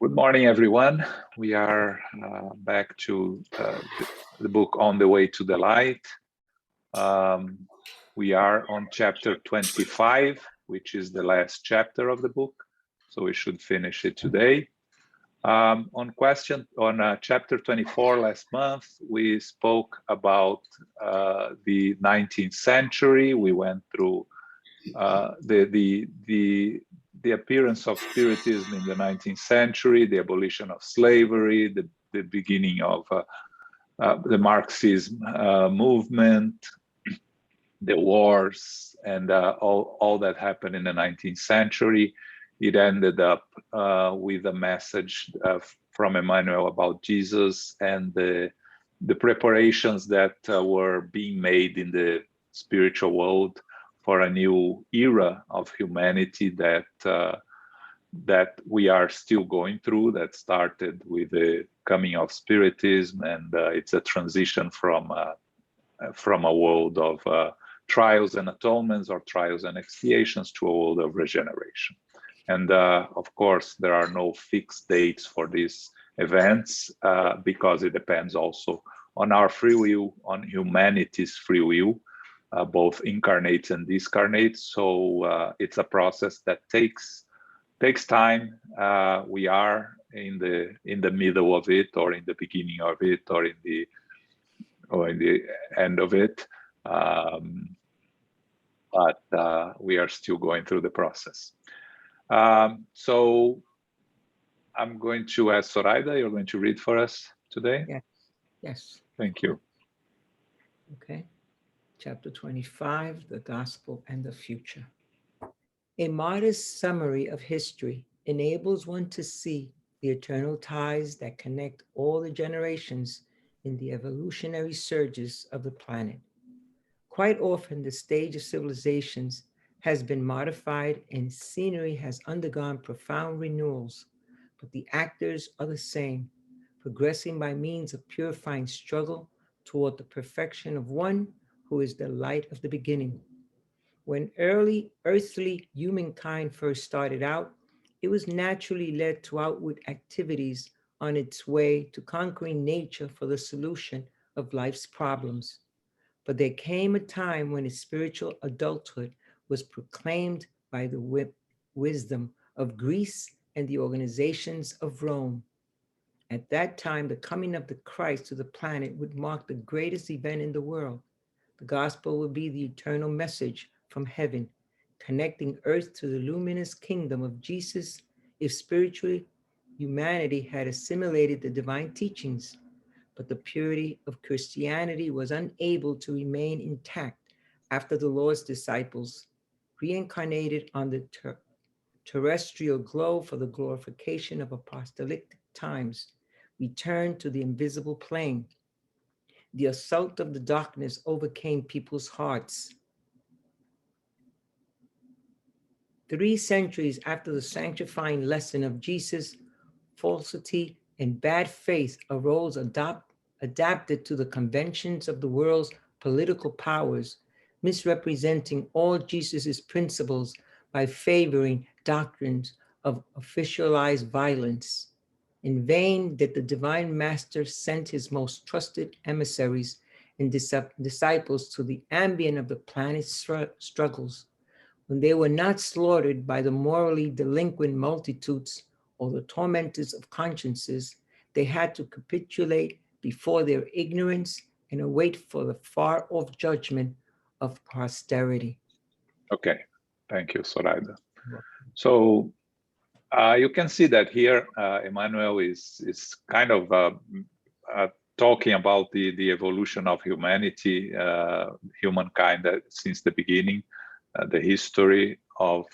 Good morning, everyone. We are back to the book On the Way to the Light. We are on chapter 25, which is the last chapter of the book, so we should finish it today. On chapter 24 last month, we spoke about the 19th century. We went through the appearance of Spiritism in the 19th century, the abolition of slavery, the beginning of the Marxism movement, the wars, and all that happened in the 19th century. It ended up with a message from Emmanuel about Jesus and the preparations that were being made in the spiritual world for a new era of humanity that we are still going through, that started with the coming of Spiritism, and it's a transition from a world of trials and atonements or trials and expiations to a world of regeneration. And of course, there are no fixed dates for these events because it depends also on our free will, on humanity's free will. Both incarnates and discarnates, so it's a process that takes time. We are in the middle of it, or in the beginning of it, or in the end of it, but we are still going through the process. So I'm going to ask Zoraida, you're going to read for us today? Yes. Thank you. Okay. Chapter 25, the Gospel and the Future. A modest summary of history enables one to see the eternal ties that connect all the generations in the evolutionary surges of the planet. Quite often, the stage of civilizations has been modified and scenery has undergone profound renewals, but the actors are the same, progressing by means of purifying struggle toward the perfection of one who is the light of the beginning. When early earthly humankind first started out, it was naturally led to outward activities on its way to conquering nature for the solution of life's problems. But there came a time when its spiritual adulthood was proclaimed by the wisdom of Greece and the organizations of Rome. At that time, the coming of the Christ to the planet would mark the greatest event in the world. The gospel would be the eternal message from heaven, connecting earth to the luminous kingdom of Jesus if spiritually humanity had assimilated the divine teachings. But the purity of Christianity was unable to remain intact after the Lord's disciples, reincarnated on the terrestrial globe for the glorification of apostolic times, returned to the invisible plane. The assault of the darkness overcame people's hearts. 3 centuries after the sanctifying lesson of Jesus, falsity and bad faith arose adapted to the conventions of the world's political powers, misrepresenting all Jesus's principles by favoring doctrines of officialized violence. In vain did the divine master send his most trusted emissaries and disciples to the ambient of the planet's struggles. When they were not slaughtered by the morally delinquent multitudes or the tormentors of consciences, they had to capitulate before their ignorance and await for the far-off judgment of posterity. Okay, thank you, Zoraida. So you can see that here Emmanuel is kind of talking about the evolution of humanity, humankind since the beginning, the history of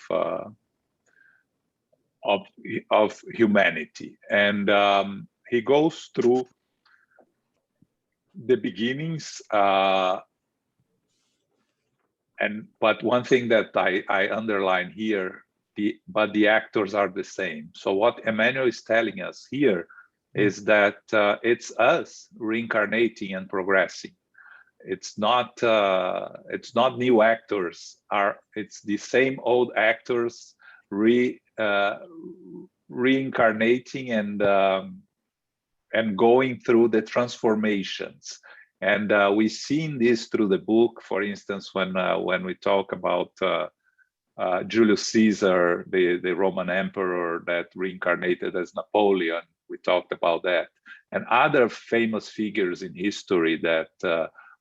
humanity, and he goes through the beginnings. But one thing that I underline here, but the actors are the same. So what Emmanuel is telling us here is that it's us reincarnating and progressing. It's not new actors. It's the same old actors reincarnating and going through the transformations. And we've seen this through the book. For instance, when we talk about Julius Caesar, the Roman emperor that reincarnated as Napoleon, we talked about that. And other famous figures in history that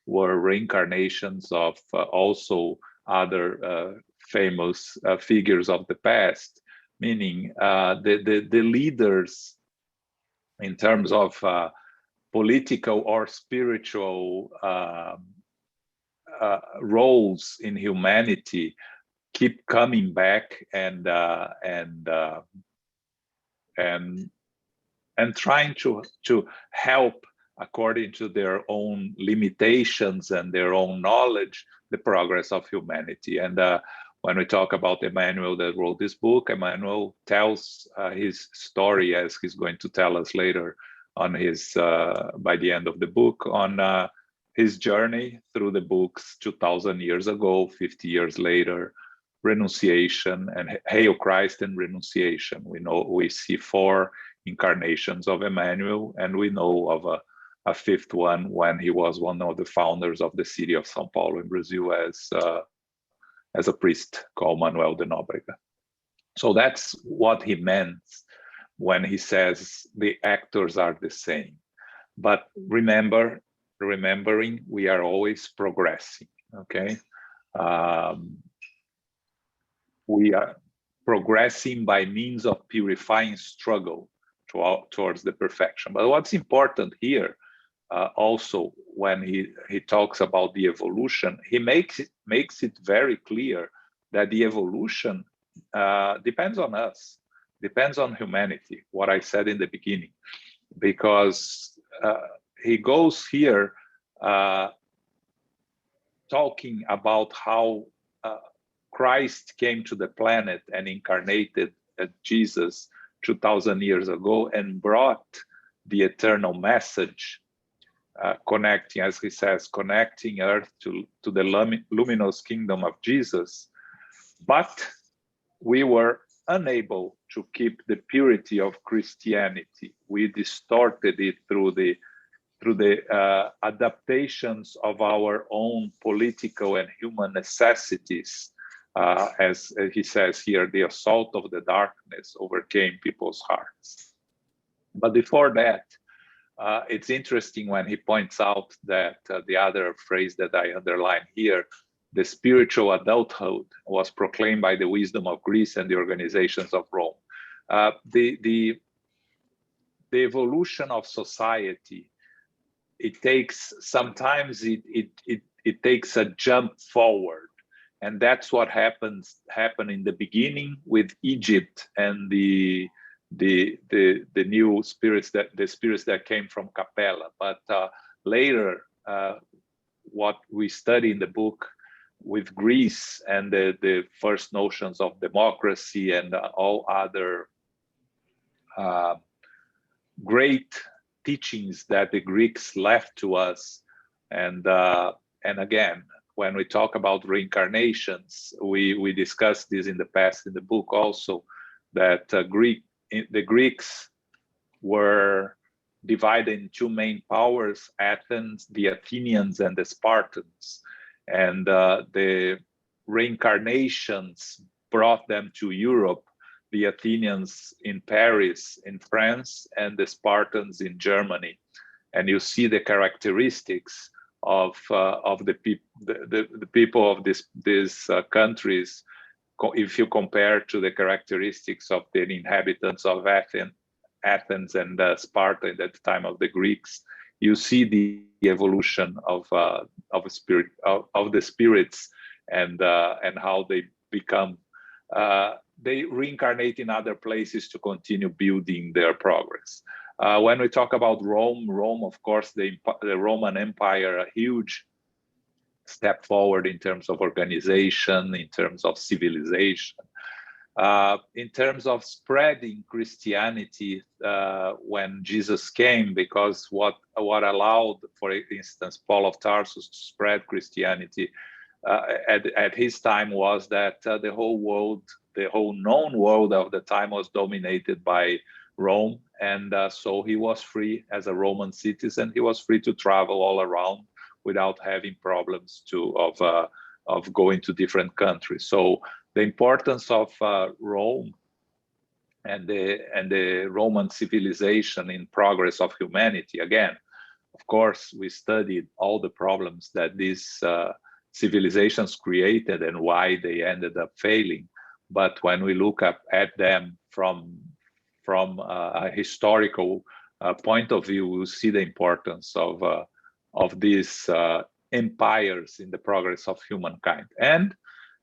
were reincarnations of also other famous figures of the past, meaning the leaders in terms of political or spiritual roles in humanity keep coming back and trying to help according to their own limitations and their own knowledge the progress of humanity. And when we talk about Emmanuel that wrote this book, Emmanuel tells his story, as he's going to tell us later on his by the end of the book, on his journey through the books 2000 years ago, 50 years later, renunciation and Hail Christ and renunciation. We see 4 incarnations of Emmanuel, and we know of a 5th one when he was one of the founders of the city of São Paulo in Brazil as a priest called Manuel de Nóbrega. So that's what he meant when he says the actors are the same. But remembering we are always progressing, okay? We are progressing by means of purifying struggle towards the perfection. But what's important here, also when he talks about the evolution, he makes it very clear that the evolution depends on us, depends on humanity, what I said in the beginning, because he goes here talking about how Christ came to the planet and incarnated as Jesus 2000 years ago and brought the eternal message, connecting, as he says, connecting earth to the luminous kingdom of Jesus. But we were unable to keep the purity of Christianity. We distorted it through the adaptations of our own political and human necessities. As he says here, the assault of the darkness overcame people's hearts. But before that, it's interesting when he points out that the other phrase that I underline here, the spiritual adulthood was proclaimed by the wisdom of Greece and the organizations of Rome. The evolution of society, it takes, sometimes it takes a jump forward. And that's what happened in the beginning with Egypt and the new spirits that came from Capella. But later, what we study in the book with Greece and the first notions of democracy and all other great teachings that the Greeks left to us, and again, when we talk about reincarnations, we discussed this in the past in the book also, that the Greeks were divided in 2 main powers, Athens, the Athenians, and the Spartans. And the reincarnations brought them to Europe, the Athenians in Paris, in France, and the Spartans in Germany. And you see the characteristics of the people of these countries, if you compare to the characteristics of the inhabitants of Athens and Sparta at the time of the Greeks, you see the evolution of the spirits and how they become. They reincarnate in other places to continue building their progress. When we talk about Rome, of course, the Roman Empire, a huge step forward in terms of organization, in terms of civilization, in terms of spreading Christianity when Jesus came, because what allowed, for instance, Paul of Tarsus to spread Christianity at his time was that the whole world, the whole known world of the time was dominated by Rome. And so he was free as a Roman citizen. He was free to travel all around without having problems of going to different countries. So the importance of Rome and the Roman civilization in progress of humanity. Again, of course, we studied all the problems that these civilizations created and why they ended up failing. But when we look at them from a historical point of view, we'll see the importance of these empires in the progress of humankind. And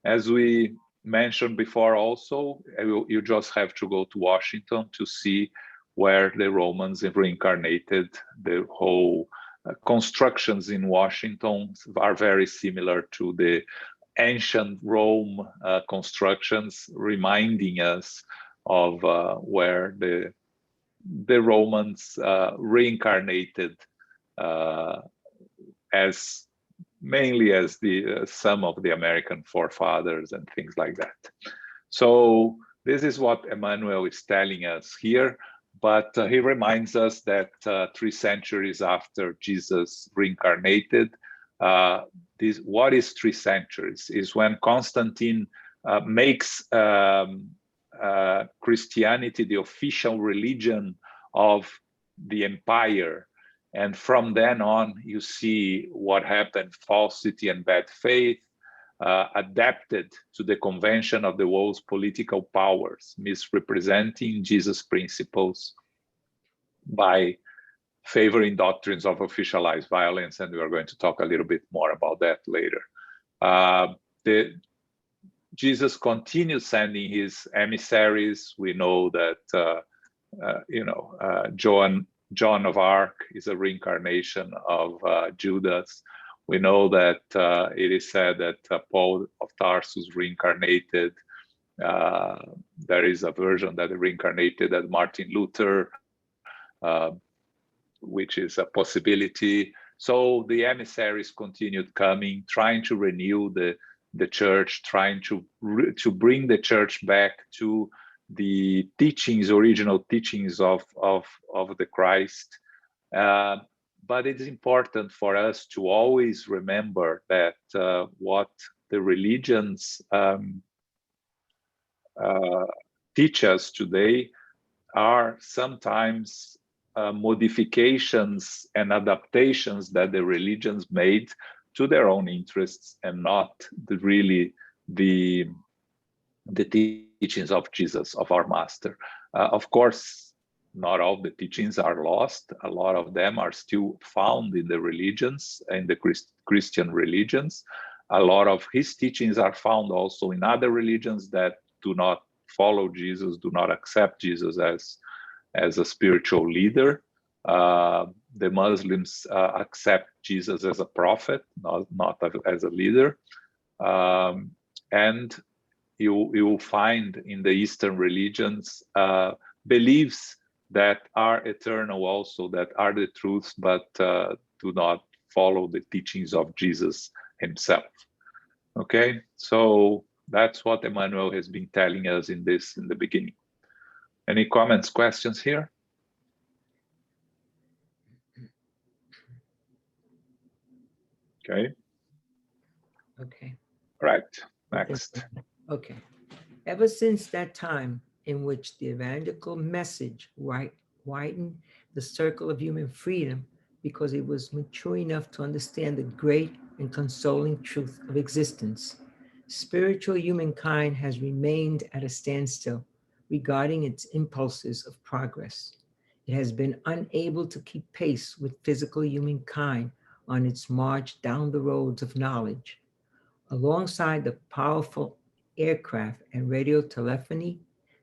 as we mentioned before also, you just have to go to Washington to see where the Romans have reincarnated. The whole constructions in Washington are very similar to the ancient Rome constructions, reminding us of where the Romans reincarnated as mainly as some of the American forefathers and things like that. So this is what Emmanuel is telling us here, but he reminds us that 3 centuries after Jesus reincarnated, what is 3 centuries? Is when Constantine makes Christianity the official religion of the empire. And from then on, you see what happened: falsity and bad faith, adapted to the convention of the world's political powers, misrepresenting Jesus' principles by favoring doctrines of officialized violence. And we are going to talk a little bit more about that later. Jesus continues sending his emissaries. We know that, Joan of Arc is a reincarnation of Judas. We know that it is said that Paul of Tarsus reincarnated. There is a version that reincarnated as Martin Luther, which is a possibility. So the emissaries continued coming, trying to renew the church, trying to bring the church back to the original teachings of the Christ. But it's important for us to always remember that what the religions teach us today are sometimes modifications and adaptations that the religions made to their own interests, and not really the teachings of Jesus, of our Master. Of course, not all the teachings are lost. A lot of them are still found in the religions, in the Christian religions. A lot of his teachings are found also in other religions that do not follow Jesus, do not accept Jesus as a spiritual leader. The Muslims accept Jesus as a prophet, not as a leader. And you will find in the Eastern religions beliefs that are eternal also, that are the truths, but do not follow the teachings of Jesus himself. Okay, so that's what Emmanuel has been telling us in the beginning. Any comments, questions here? Okay. Okay. Right. Next. Okay. Ever since that time in which the evangelical message widened the circle of human freedom because it was mature enough to understand the great and consoling truth of existence, spiritual humankind has remained at a standstill regarding its impulses of progress. It has been unable to keep pace with physical humankind on its march down the roads of knowledge. Alongside the powerful aircraft and radio telephony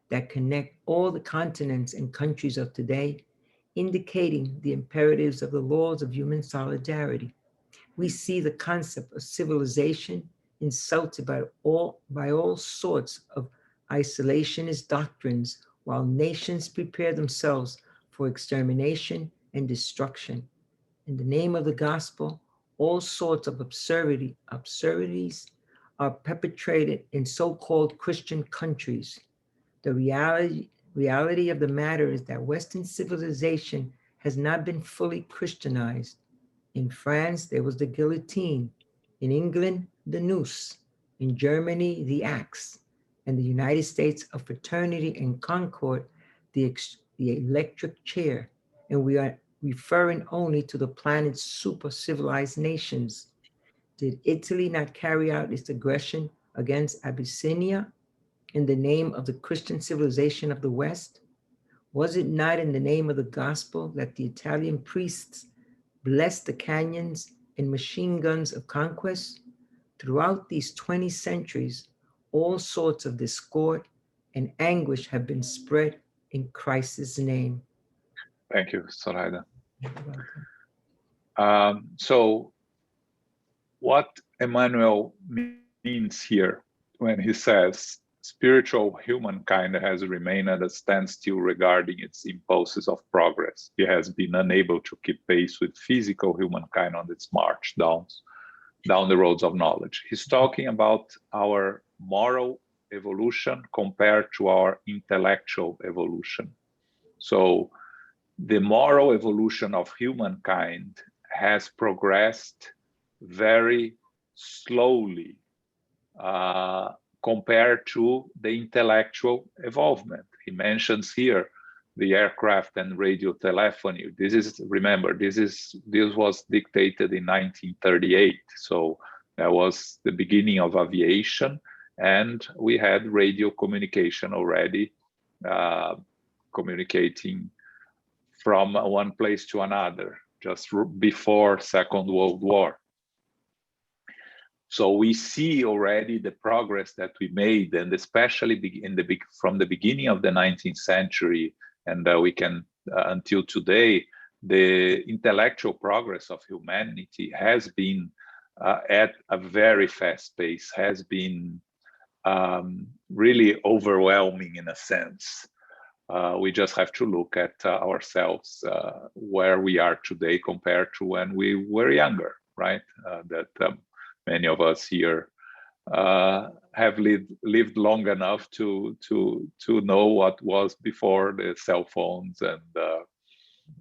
that connect all the continents and countries of today, indicating the imperatives of the laws of human solidarity, we see the concept of civilization insulted by all sorts of isolationist doctrines, while nations prepare themselves for extermination and destruction. In the name of the gospel, all sorts of absurdities are perpetrated in so-called Christian countries. The reality of the matter is that Western civilization has not been fully Christianized. In France, there was the guillotine. In England, the noose. In Germany, the axe. In the United States, of fraternity and concord, the electric chair. And we are referring only to the planet's super civilized nations. Did Italy not carry out its aggression against Abyssinia in the name of the Christian civilization of the West? Was it not in the name of the gospel that the Italian priests blessed the canyons and machine guns of conquest? Throughout these 20 centuries, all sorts of discord and anguish have been spread in Christ's name. Thank you, Zoraida. So what Emmanuel means here when he says spiritual humankind has remained at a standstill regarding its impulses of progress. It has been unable to keep pace with physical humankind on its march down the roads of knowledge. He's talking about our moral evolution compared to our intellectual evolution. So the moral evolution of humankind has progressed very slowly compared to the intellectual evolvement. He mentions here the aircraft and radio telephony. Remember, this was dictated in 1938. So that was the beginning of aviation, and we had radio communication already, communicating from one place to another, just before Second World War. So we see already the progress that we made, and especially from the beginning of the 19th century, and we can until today, the intellectual progress of humanity has been at a very fast pace, has been really overwhelming in a sense. We just have to look at ourselves, where we are today compared to when we were younger, right? Many of us here have lived long enough to know what was before the cell phones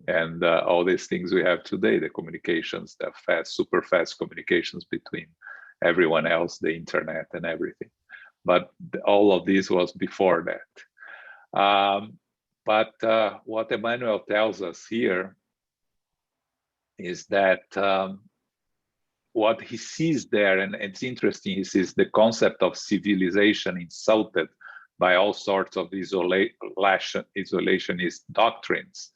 and all these things we have today, the communications, the super fast communications between everyone else, the internet and everything. But all of this was before that. But what Emmanuel tells us here is that what he sees there, and it's interesting, he sees the concept of civilization insulted by all sorts of isolationist doctrines,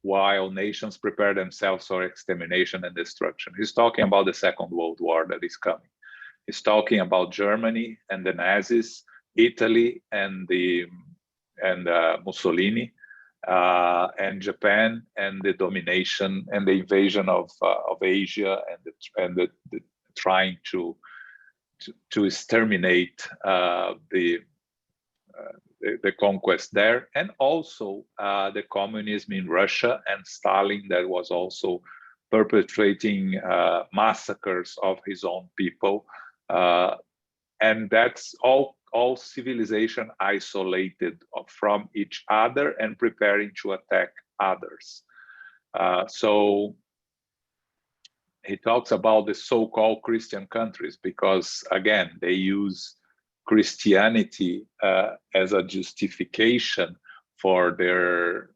while nations prepare themselves for extermination and destruction. He's talking about the Second World War that is coming. He's talking about Germany and the Nazis, Italy and Mussolini, and Japan and the domination and the invasion of Asia and the trying to exterminate the conquest there, and also the communism in Russia and Stalin that was also perpetrating massacres of his own people, and that's all civilization isolated from each other and preparing to attack others. So he talks about the so-called Christian countries because, again, they use Christianity as a justification for their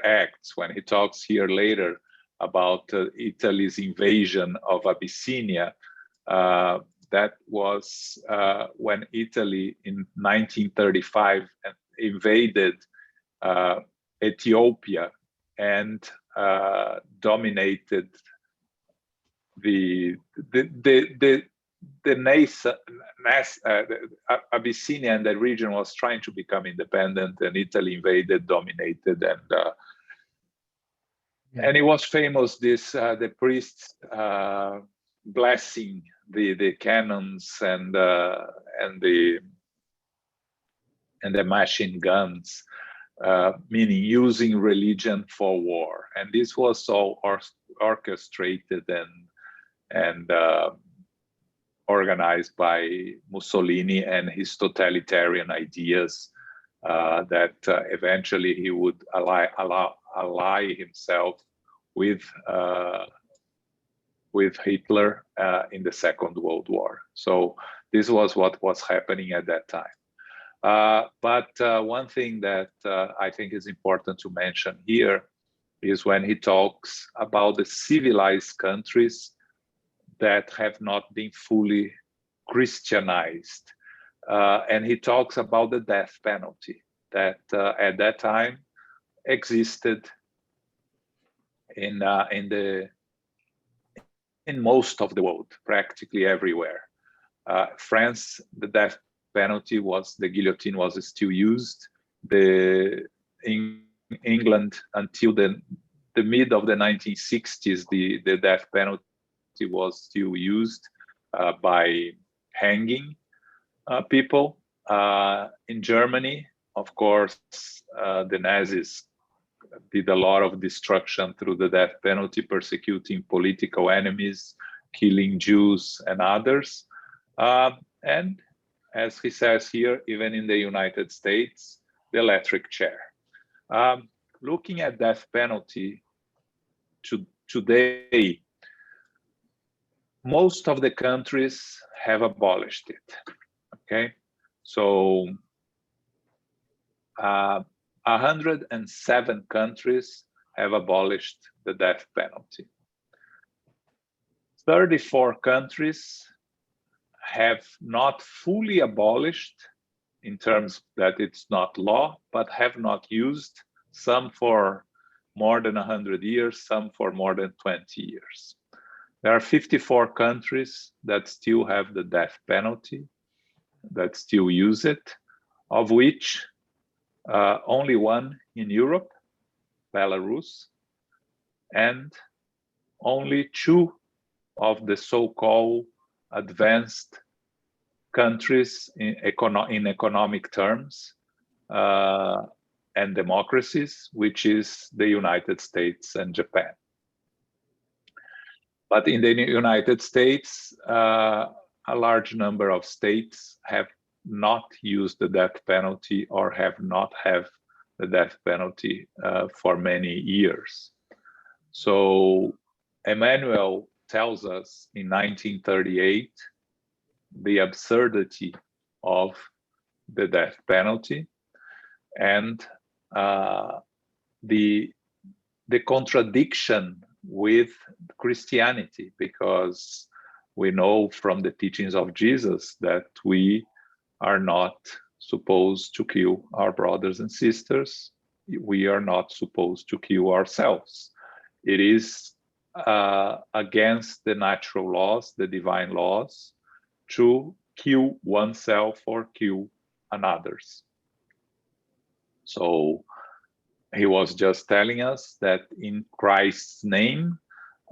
acts. When he talks here later about Italy's invasion of Abyssinia, that was when Italy in 1935 invaded Ethiopia and dominated Abyssinia, and the region was trying to become independent, and Italy invaded, dominated, and it was famous the priests blessing the cannons and the machine guns, meaning using religion for war, and this was all orchestrated and and organized by Mussolini and his totalitarian ideas, that eventually he would ally himself with Hitler in the Second World War. So this was what was happening at that time. But one thing that I think is important to mention here is when he talks about the civilized countries that have not been fully Christianized. And he talks about the death penalty that at that time existed in most of the world, practically everywhere. France, the death penalty the guillotine was still used. In England, until the mid of the 1960s, the death penalty was still used by hanging people. In Germany, of course, the Nazis did a lot of destruction through the death penalty, persecuting political enemies, killing Jews and others. And as he says here, even in the United States, the electric chair. Looking at death penalty today, most of the countries have abolished it, okay? So 107 countries have abolished the death penalty. 34 countries have not fully abolished in terms that it's not law, but have not used, some for more than 100 years, some for more than 20 years. There are 54 countries that still have the death penalty, that still use it, of which only one in Europe, Belarus, and only two of the so-called advanced countries in economic terms and democracies, which is the United States and Japan. But in the United States, a large number of states have not used the death penalty or have not had the death penalty for many years. So Emmanuel tells us in 1938 the absurdity of the death penalty and the contradiction with Christianity, because we know from the teachings of Jesus that we are not supposed to kill our brothers and sisters. We are not supposed to kill ourselves. It is against the natural laws, the divine laws, to kill oneself or kill another's. So he was just telling us that in Christ's name,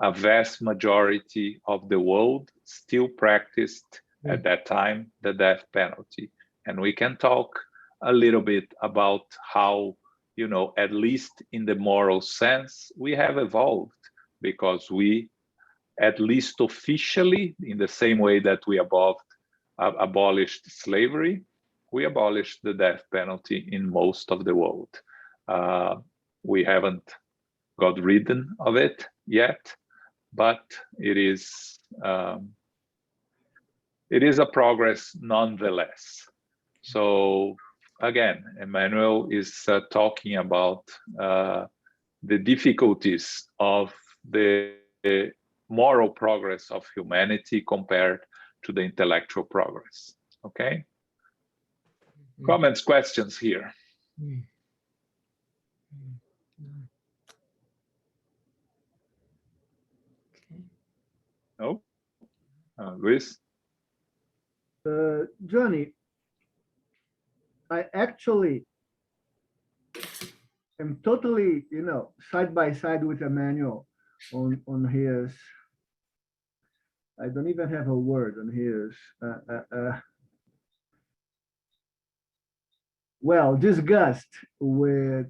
a vast majority of the world still practiced at that time the death penalty. And we can talk a little bit about how, you know, at least in the moral sense, we have evolved, because we, at least officially, in the same way that we abolished slavery, we abolished the death penalty in most of the world. We haven't got rid of it yet, but it is a progress nonetheless. So again, Emmanuel is talking about the difficulties of the moral progress of humanity compared to the intellectual progress. Okay? Comments, questions here? No? Luis? Johnny, I actually am totally, side by side with Emmanuel on his, I don't even have a word on his, disgust with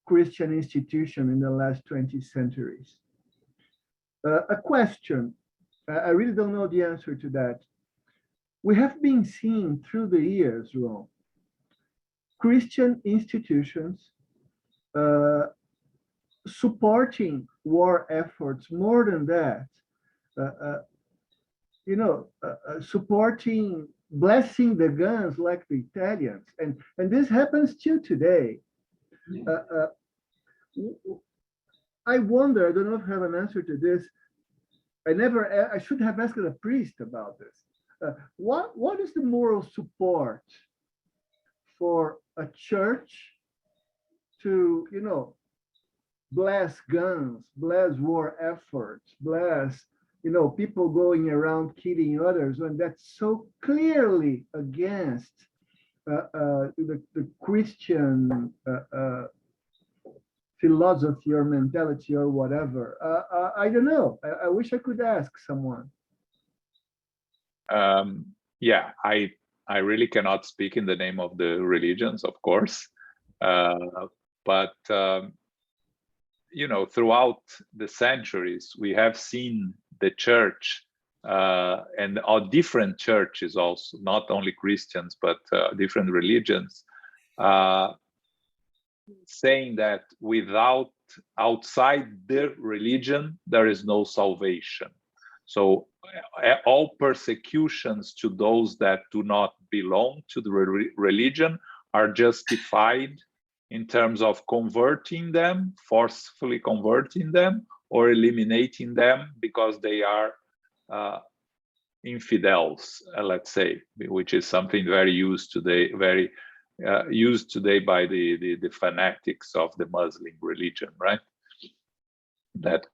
Christian institution in the last 20 centuries. A question. I really don't know the answer to that. We have been seeing through the years, Ron, Christian institutions supporting war efforts. More than that, supporting, blessing the guns like the Italians, and this happens still today. I wonder. I don't know if I have an answer to this. I should have asked a priest about this. What is the moral support for a church to, bless guns, bless war efforts, bless, people going around killing others, when that's so clearly against the Christian philosophy or mentality or whatever? I don't know. I wish I could ask someone. Yeah, I really cannot speak in the name of the religions, of course, but throughout the centuries, we have seen the church and all different churches also, not only Christians, but different religions, saying that outside their religion, there is no salvation. So all persecutions to those that do not belong to the religion are justified in terms of converting them, forcefully converting them, or eliminating them because they are infidels, let's say, which is something very used today by the fanatics of the Muslim religion, right? That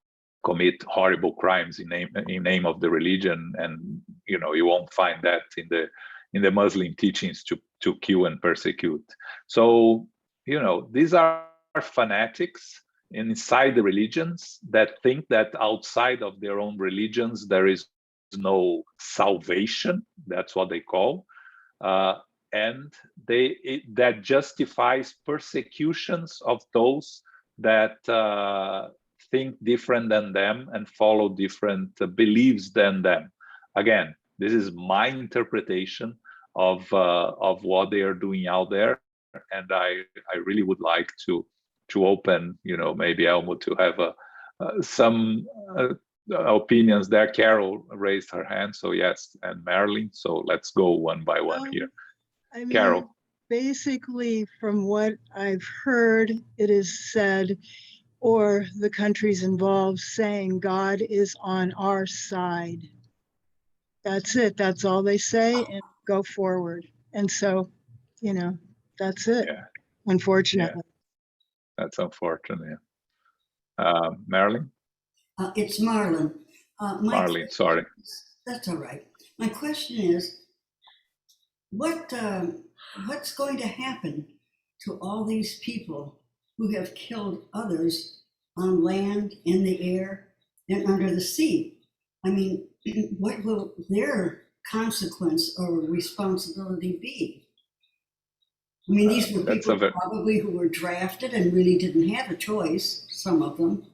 commit horrible crimes in name of the religion, and you won't find that in the Muslim teachings to kill and persecute. So these are fanatics inside the religions that think that outside of their own religions there is no salvation. That's what they call, and that justifies persecutions of those that think different than them and follow different beliefs than them. Again, this is my interpretation of what they are doing out there, and I really would like to open, maybe Elmo to have some opinions there. Carol raised her hand, so yes, and Marilyn. So let's go one by one here. I mean, Carol. Basically, from what I've heard, it is said, or the countries involved saying God is on our side. That's it. That's all they say, and go forward. And so, that's it. Yeah. Unfortunately. Yeah. That's unfortunate. Marilyn? It's Marlon. Marlene, sorry. That's all right. My question is, what's going to happen to all these people who have killed others on land, in the air, and under the sea? I mean, what will their consequence or responsibility be? I mean, these were people probably who were drafted and really didn't have a choice, some of them.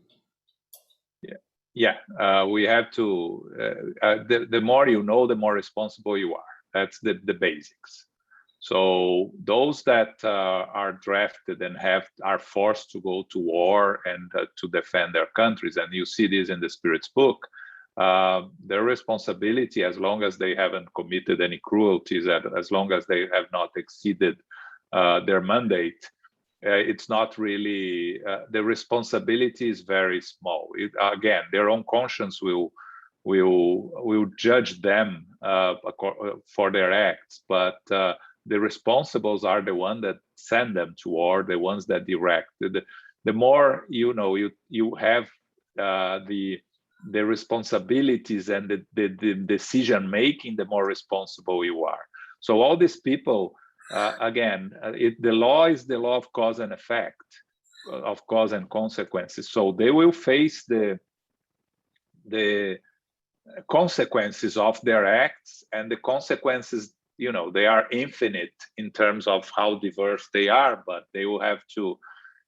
Yeah, we have to, the more you know, the more responsible you are. That's the basics. So those that are drafted and are forced to go to war and to defend their countries, and you see this in the Spirit's book, their responsibility, as long as they haven't committed any cruelties, as long as they have not exceeded their mandate, it's not really, the responsibility is very small. Again, their own conscience will judge them for their acts, but the responsibles are the ones that send them to war, the ones that direct. The more you have the responsibilities and the decision making, the more responsible you are. So all these people, again, the law is the law of cause and effect, of cause and consequences. So they will face the consequences of their acts, and the consequences, they are infinite in terms of how diverse they are, but they will have to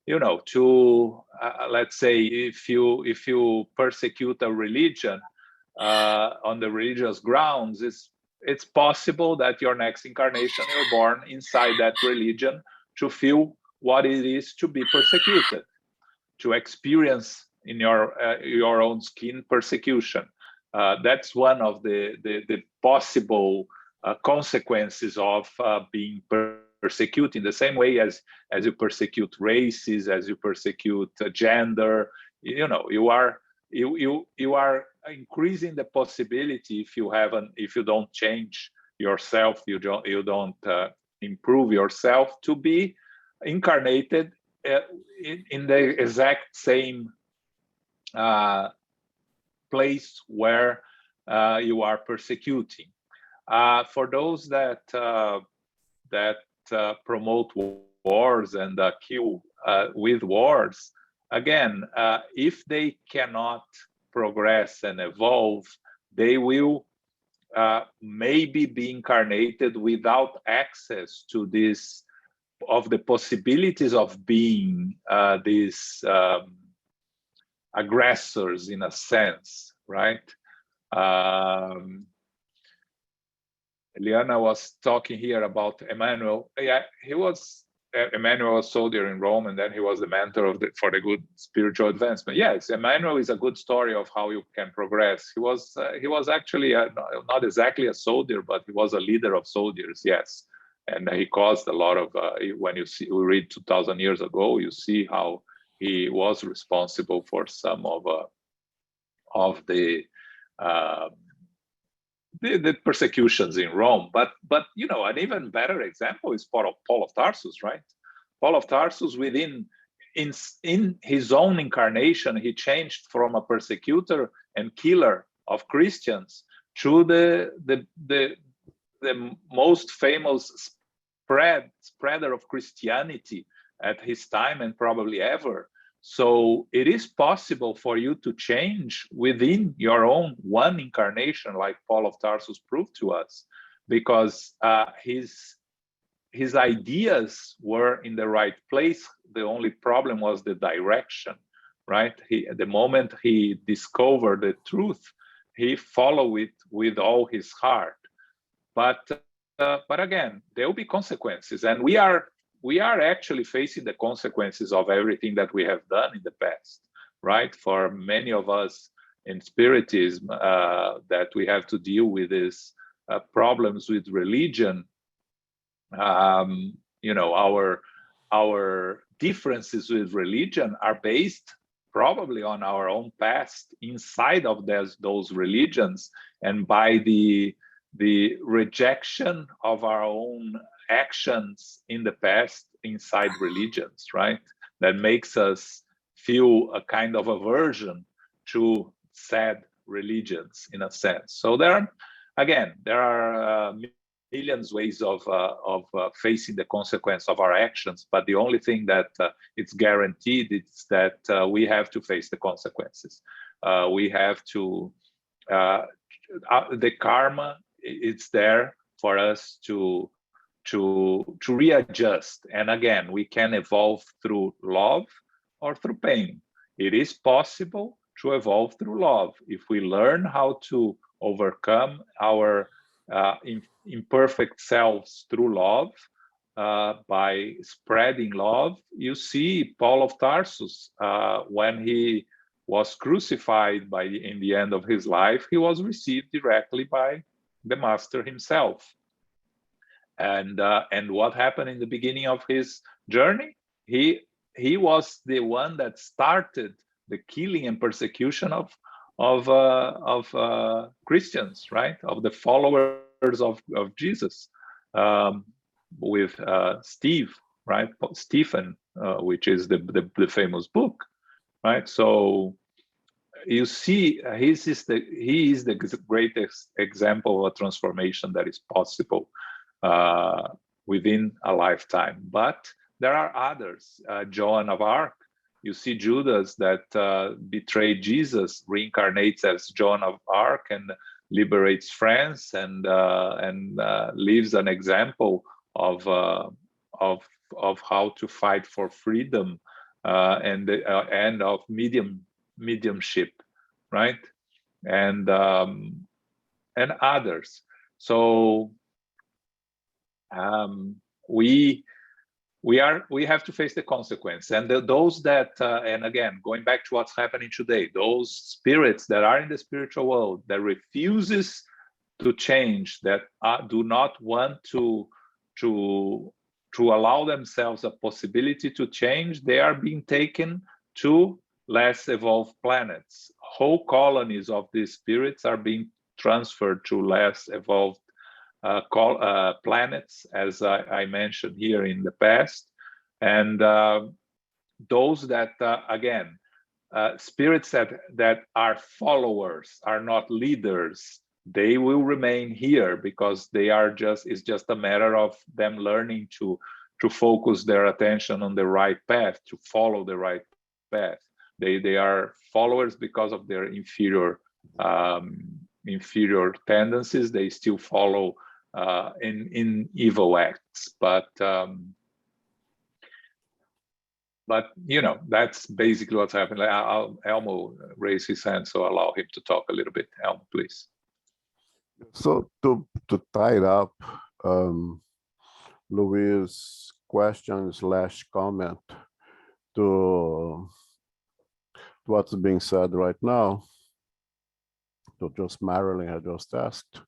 to let's say if you persecute a religion on the religious grounds, it's possible that your next incarnation you're born inside that religion to feel what it is to be persecuted, to experience in your own skin persecution. That's one of the possible consequences of being persecuted, in the same way as you persecute races, as you persecute gender. You are increasing the possibility, if you don't change yourself, you don't improve yourself, to be incarnated in the exact same place where you are persecuting. For those that promote wars and kill with wars, again, if they cannot progress and evolve, they will maybe be incarnated without access to this, of the possibilities of being these aggressors, in a sense, right? Eliana was talking here about Emmanuel. Yeah, Emmanuel was a soldier in Rome, and then he was the mentor for the good spiritual advancement. Yes, Emmanuel is a good story of how you can progress. He was actually not exactly a soldier, but he was a leader of soldiers. Yes, and he caused a lot of. When we read 2,000 years ago, you see how he was responsible for some of the persecutions in Rome. But an even better example is Paul of Tarsus, right? Paul of Tarsus, in his own incarnation, he changed from a persecutor and killer of Christians to the most famous spreader of Christianity at his time, and probably ever. So it is possible for you to change within your own one incarnation, like Paul of Tarsus proved to us, because his ideas were in the right place. The only problem was the direction, right? The moment he discovered the truth, he followed it with all his heart. But again, there will be consequences, and we are actually facing the consequences of everything that we have done in the past, right? For many of us in Spiritism, that we have to deal with these problems with religion. Our differences with religion are based probably on our own past inside of those religions, and by the rejection of our own actions in the past inside religions, right? That makes us feel a kind of aversion to said religions, in a sense. So there are millions ways of facing the consequence of our actions, but the only thing that it's guaranteed is that we have to face the consequences. We have to the karma, it's there for us to readjust. And again, we can evolve through love or through pain. It is possible to evolve through love if we learn how to overcome our imperfect selves through love, by spreading love. You see Paul of Tarsus, when he was crucified in the end of his life, he was received directly by the master himself. And what happened in the beginning of his journey? He was the one that started the killing and persecution of Christians, right? Of the followers of Jesus, with Steve, right? Stephen, which is the famous book, right? So you see, he is the greatest example of a transformation that is possible within a lifetime. But there are others. Joan of Arc. You see Judas that betrayed Jesus reincarnates as Joan of Arc and liberates France and leaves an example of how to fight for freedom and the end of mediumship, right? And others. So we have to face the consequence. And those that and again, going back to what's happening today, those spirits that are in the spiritual world that refuses to change, that do not want to allow themselves a possibility to change, they are being taken to less evolved planets. Whole colonies of these spirits are being transferred to less evolved planets, as I mentioned here in the past. And those that, again, spirits that are followers, are not leaders, they will remain here because they are it's just a matter of them learning to focus their attention on the right path, to follow the right path. They are followers because of their inferior tendencies. They still follow in evil acts, but you know, that's basically what's happening. Elmo raise his hand, so allow him to talk a little bit. Elmo, please. So to tie it up, Louis' question / comment to what's being said right now, to just Marilyn had just asked.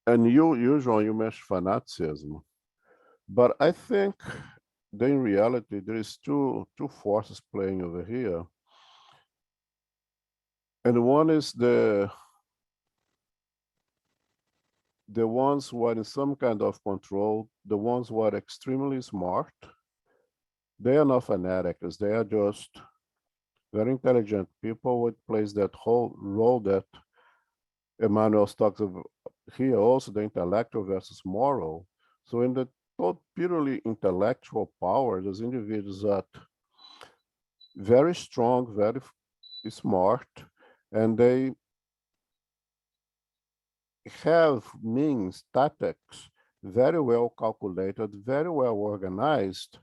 And usually you mention fanaticism, but I think that in reality there is two forces playing over here, and one is the ones who are in some kind of control, the ones who are extremely smart. They are not fanatics. They are just very intelligent people who plays that whole role that Emmanuel talks about here, also the intellectual versus moral. So in the purely intellectual power, those individuals are very strong, very smart, and they have means, tactics, very well calculated, very well organized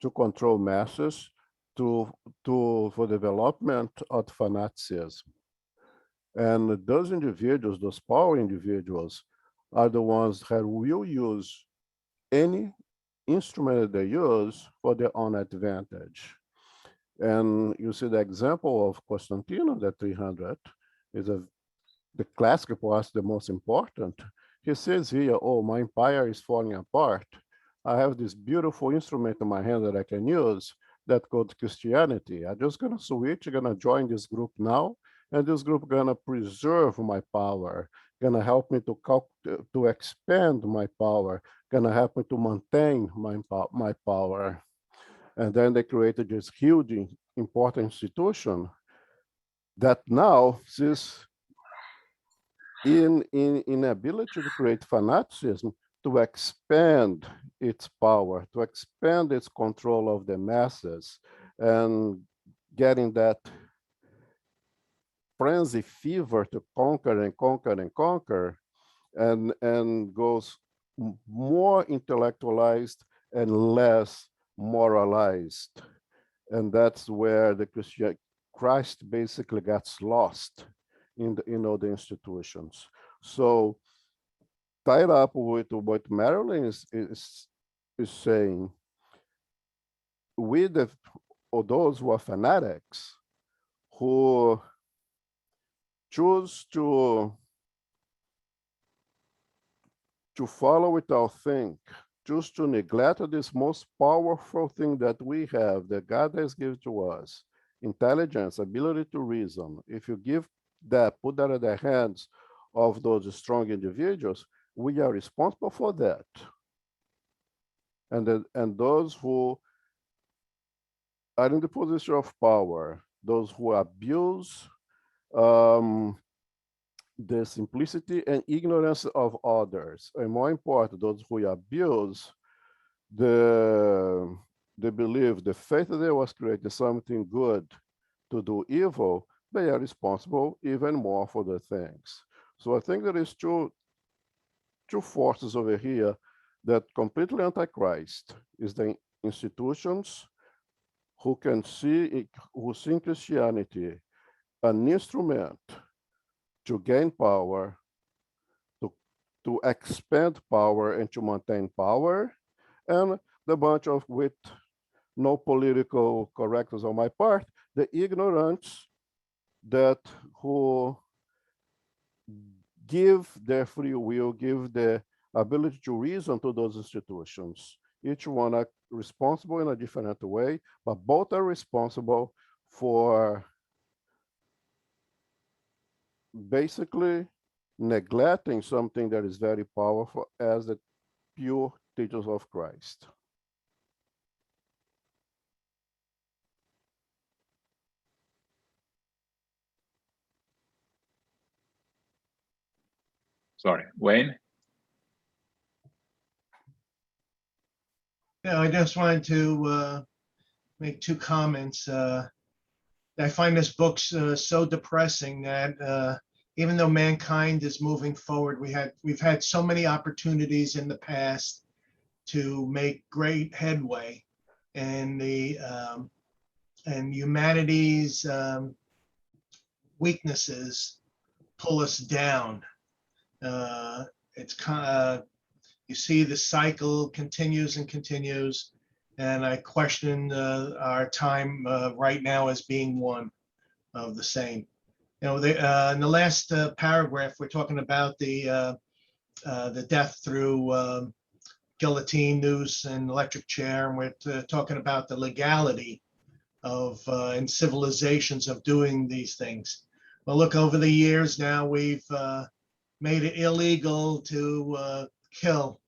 to control masses, for development of fanaticism. And those individuals, those power individuals, are the ones that will use any instrument that they use for their own advantage. And you see the example of Constantino, the 300, is the classic part, the most important. He says here, oh, my empire is falling apart. I have this beautiful instrument in my hand that I can use that called Christianity. I'm just gonna switch, gonna join this group now, and this group gonna preserve my power, gonna help me to expand my power, gonna help me to maintain my power. And then they created this huge, important institution that now is in inability to create fanaticism, to expand its power, to expand its control of the masses, and getting that frenzy fever to conquer and conquer and conquer, and goes more intellectualized and less moralized. And that's where the Christ basically gets lost in the institutions. So tied up with what Marilyn is saying, with those who are fanatics, who choose to follow without think, choose to neglect this most powerful thing that we have, that God has given to us, intelligence, ability to reason. If you put that in the hands of those strong individuals, we are responsible for that. And those who are in the position of power, those who abuse the simplicity and ignorance of others, and more important, those who abuse the belief, the faith that there was created something good to do evil, they are responsible even more for the things. So I think there is two forces over here that completely antichrist is the institutions who who see in Christianity an instrument to gain power, to expand power and to maintain power, and the bunch of, with no political correctness on my part, the ignorance that who give their free will, give the ability to reason to those institutions. Each one are responsible in a different way, but both are responsible for basically neglecting something that is very powerful as the pure teachers of Christ. Sorry, Wayne? Yeah, I just wanted to make two comments. I find this book so depressing that even though mankind is moving forward, we've had so many opportunities in the past to make great headway, and and humanity's weaknesses pull us down. It's kind of, you see the cycle continues and continues, and I question our time right now as being one of the same. You know, in the last paragraph, we're talking about the death through guillotine, noose, and electric chair, and we're talking about the legality of in civilizations of doing these things. Well, look, over the years now, we've made it illegal to kill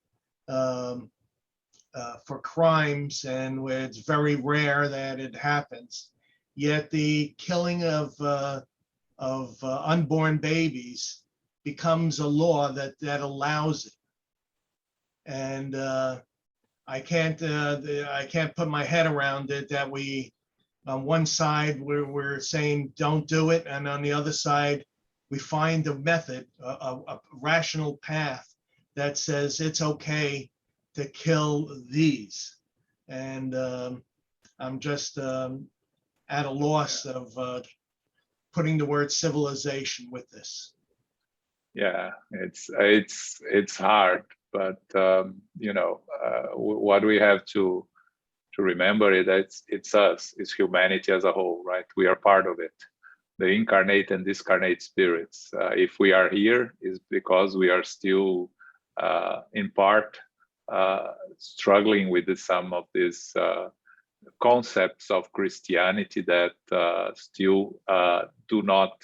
for crimes, and where it's very rare that it happens. Yet the killing of unborn babies becomes a law that allows it. And I can't put my head around it that we, on one side, we're saying don't do it, and on the other side, we find a method, a rational path that says it's okay to kill these. And I'm just at a loss of putting the word civilization with this. Yeah, it's hard, but you know, what we have to remember is that it's us, it's humanity as a whole, right? We are part of it. The incarnate and discarnate spirits. If we are here, is because we are still, in part, struggling with some of these concepts of Christianity that still do not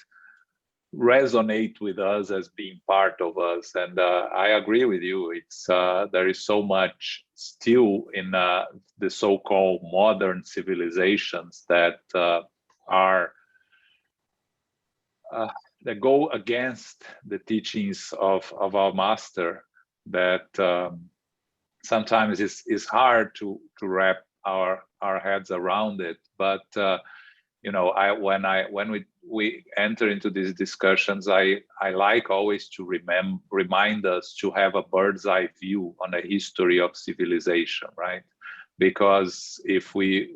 resonate with us as being part of us. And I agree with you. It's there is so much still in the so-called modern civilizations that are that go against the teachings of our master, that sometimes is hard to wrap our heads around it. But you know, when we enter into these discussions, I like always to remind us to have a bird's eye view on the history of civilization, right? Because if we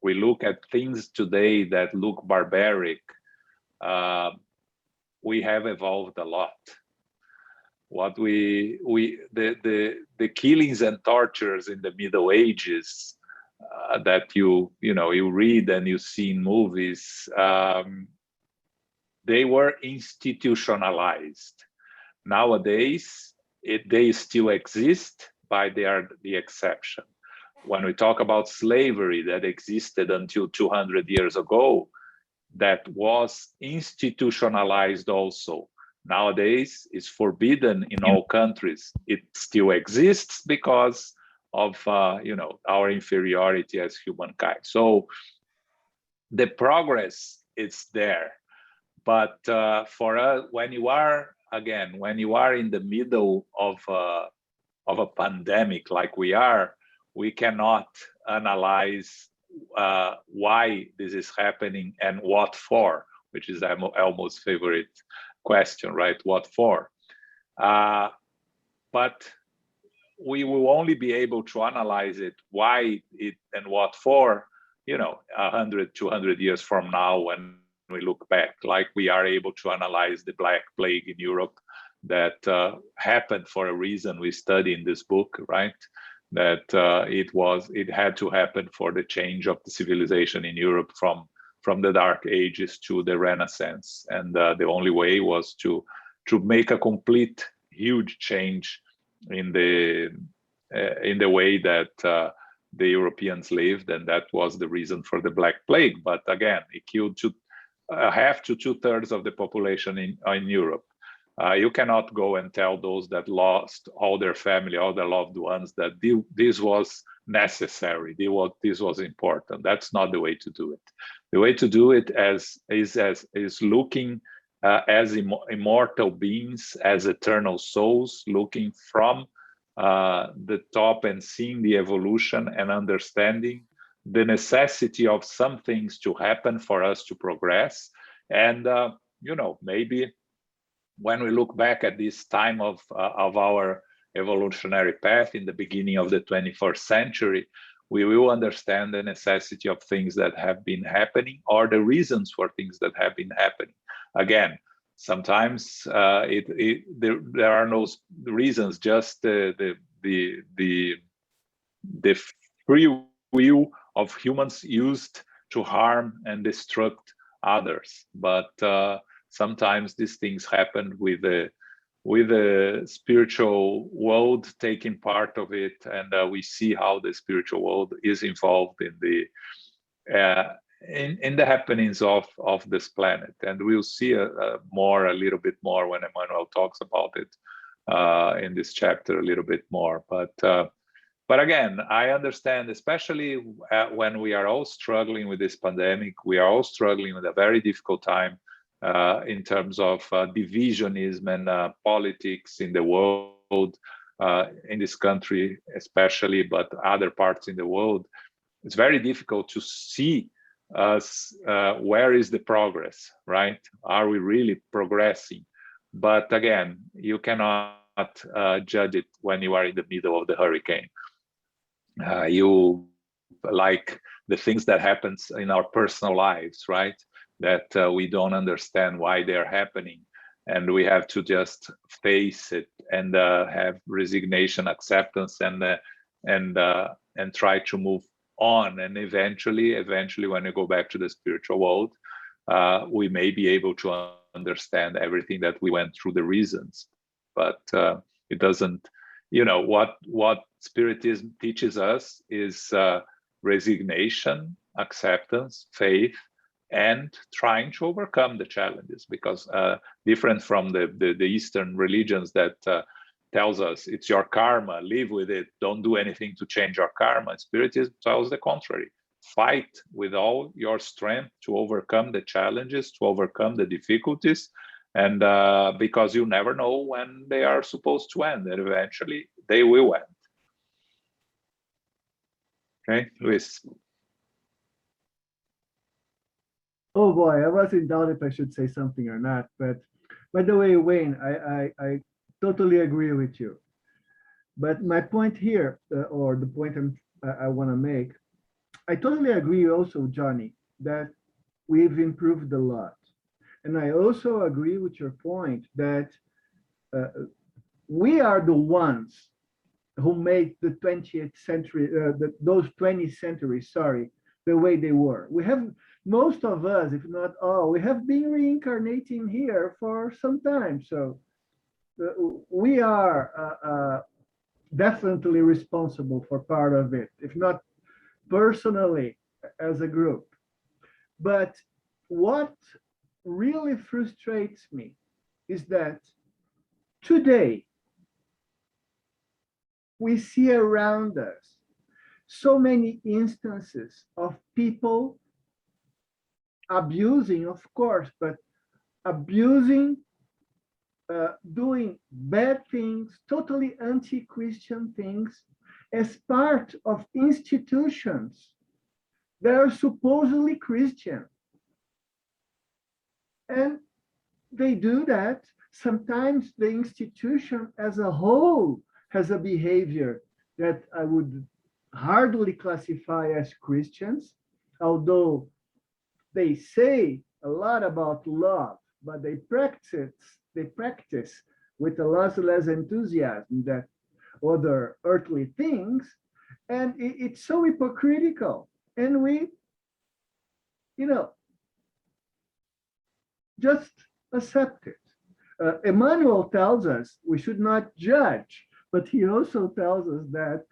look at things today that look barbaric, we have evolved a lot. What the killings and tortures in the Middle Ages that you read and you see in movies, they were institutionalized. Nowadays, they still exist, but they are the exception. When we talk about slavery that existed until 200 years ago, that was institutionalized also. Nowadays, it's forbidden in all countries. It still exists because of our inferiority as humankind. So the progress is there, but for us, when you are in the middle of a pandemic like we are, we cannot analyze why this is happening and what for, which is Elmo's favorite question, right? What for? But we will only be able to analyze it, why it and what for, 100, 200 years from now when we look back, like we are able to analyze the Black Plague in Europe that happened for a reason. We study in this book, right? That it had to happen for the change of the civilization in Europe from the Dark Ages to the Renaissance, and the only way was to make a complete, huge change in the way that the Europeans lived, and that was the reason for the Black Plague. But again, it killed half to 2/3 of the population in Europe. You cannot go and tell those that lost all their family, all their loved ones, that this was necessary, this was important. That's not the way to do it. The way to do it is looking as immortal beings, as eternal souls, looking from the top and seeing the evolution and understanding the necessity of some things to happen for us to progress. And maybe when we look back at this time of our evolutionary path in the beginning of the 21st century, we will understand the necessity of things that have been happening, or the reasons for things that have been happening. Again, sometimes there are no reasons, just the free will of humans used to harm and destruct others. But sometimes these things happen with the spiritual world taking part of it, and we see how the spiritual world is involved in the happenings of this planet. And we'll see a little bit more when Emmanuel talks about it in this chapter a little bit more. But again, I understand, especially when we are all struggling with this pandemic, we are all struggling with a very difficult time in terms of divisionism and politics in the world, in this country especially, but other parts in the world. It's very difficult to see where is the progress, right? Are we really progressing? But again, you cannot judge it when you are in the middle of the hurricane. You like the things that happens in our personal lives, right? That we don't understand why they're happening, and we have to just face it and have resignation, acceptance, and try to move on. And eventually, when you go back to the spiritual world, we may be able to understand everything that we went through, the reasons. But it doesn't. What Spiritism teaches us is resignation, acceptance, faith, and trying to overcome the challenges, because different from the Eastern religions that tells us it's your karma, live with it, don't do anything to change your karma. Spiritism tells the contrary. Fight with all your strength to overcome the challenges, to overcome the difficulties, and because you never know when they are supposed to end, and eventually they will end. Okay, Luis. Oh boy, I was in doubt if I should say something or not. But by the way, Wayne, I totally agree with you. But my point here, or the point I want to make, I totally agree also, Johnny, that we've improved a lot. And I also agree with your point that we are the ones who made the 20th century, those 20th centuries, the way they were. We have, most of us, if not all, we have been reincarnating here for some time. So we are definitely responsible for part of it, if not personally as a group. But what really frustrates me is that today we see around us so many instances of people abusing, of course, but abusing, doing bad things, totally anti-Christian things, as part of institutions that are supposedly Christian. And they do that. Sometimes the institution as a whole has a behavior that I would hardly classify as Christians, although they say a lot about love, but they practice with a lot less enthusiasm than other earthly things, and it's so hypocritical. And we, you know, just accept it. Emmanuel tells us we should not judge, but he also tells us that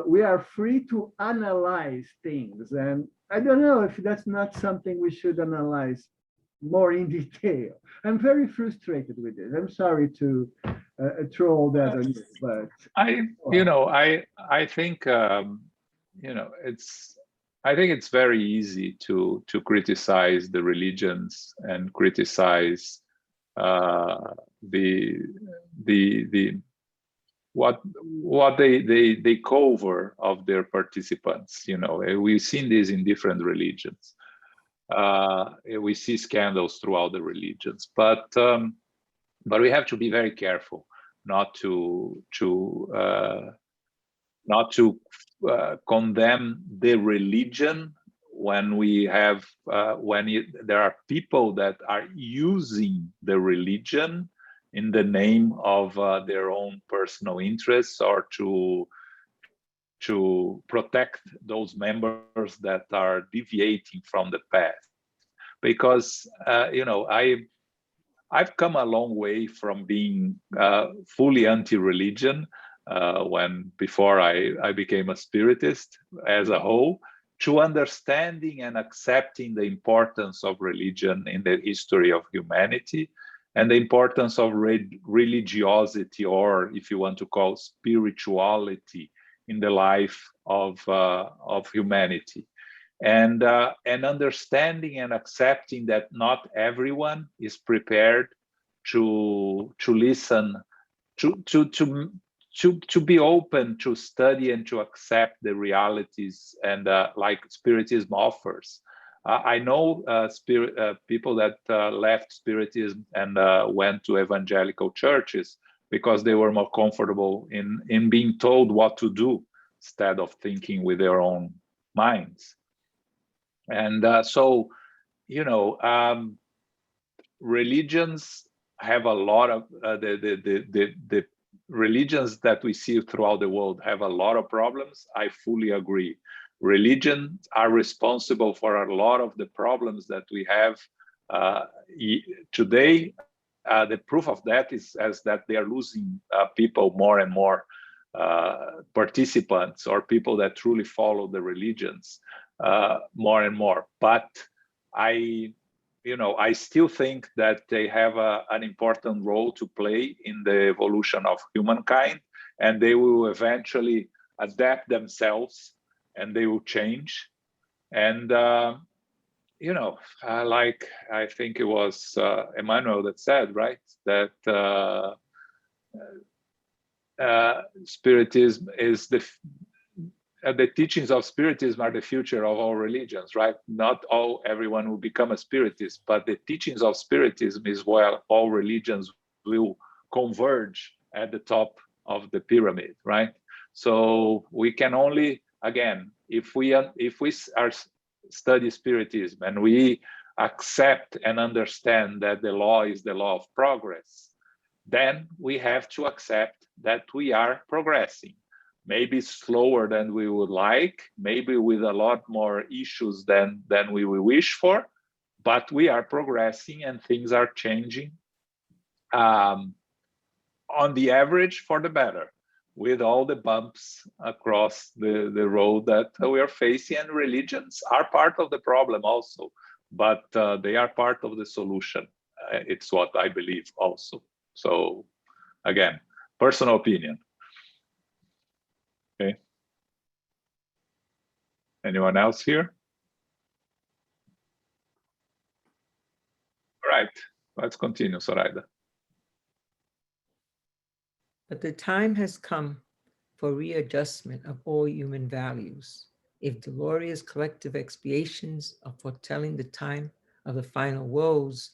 we are free to analyze things. And I don't know if that's not something we should analyze more in detail. I'm very frustrated with this. I'm sorry to throw all that on you, but I think I think it's very easy to criticize the religions and criticize what they cover of their participants. We've seen this in different religions. We see scandals throughout the religions, but we have to be very careful not to condemn the religion when there are people that are using the religion in the name of their own personal interests, or to protect those members that are deviating from the path. Because I've come a long way from being fully anti-religion before I became a spiritist as a whole, to understanding and accepting the importance of religion in the history of humanity, and the importance of religiosity, or if you want to call spirituality, in the life of humanity, and understanding and accepting that not everyone is prepared to listen, to be open to study and to accept the realities and like Spiritism offers. I know people that left Spiritism and went to evangelical churches because they were more comfortable in being told what to do instead of thinking with their own minds. And so, religions have a lot of the religions that we see throughout the world have a lot of problems. I fully agree. Religions are responsible for a lot of the problems that we have today. The proof of that is that they are losing people more and more, participants or people that truly follow the religions more and more. But I still think that they have an important role to play in the evolution of humankind, and they will eventually adapt themselves and they will change. And like I think it was Emmanuel that said, right, that Spiritism is the teachings of Spiritism are the future of all religions, right? Not everyone will become a Spiritist, but the teachings of Spiritism is where all religions will converge at the top of the pyramid, right? So we can only, again, if we study Spiritism and we accept and understand that the law is the law of progress, then we have to accept that we are progressing. Maybe slower than we would like, maybe with a lot more issues than we will wish for, but we are progressing and things are changing on the average for the better, with all the bumps across the road that we are facing. And religions are part of the problem also, but they are part of the solution. It's what I believe also. So again, personal opinion. Okay. Anyone else here? All right, let's continue, Zoraida. But the time has come for readjustment of all human values. If glorious collective expiations are foretelling the time of the final woes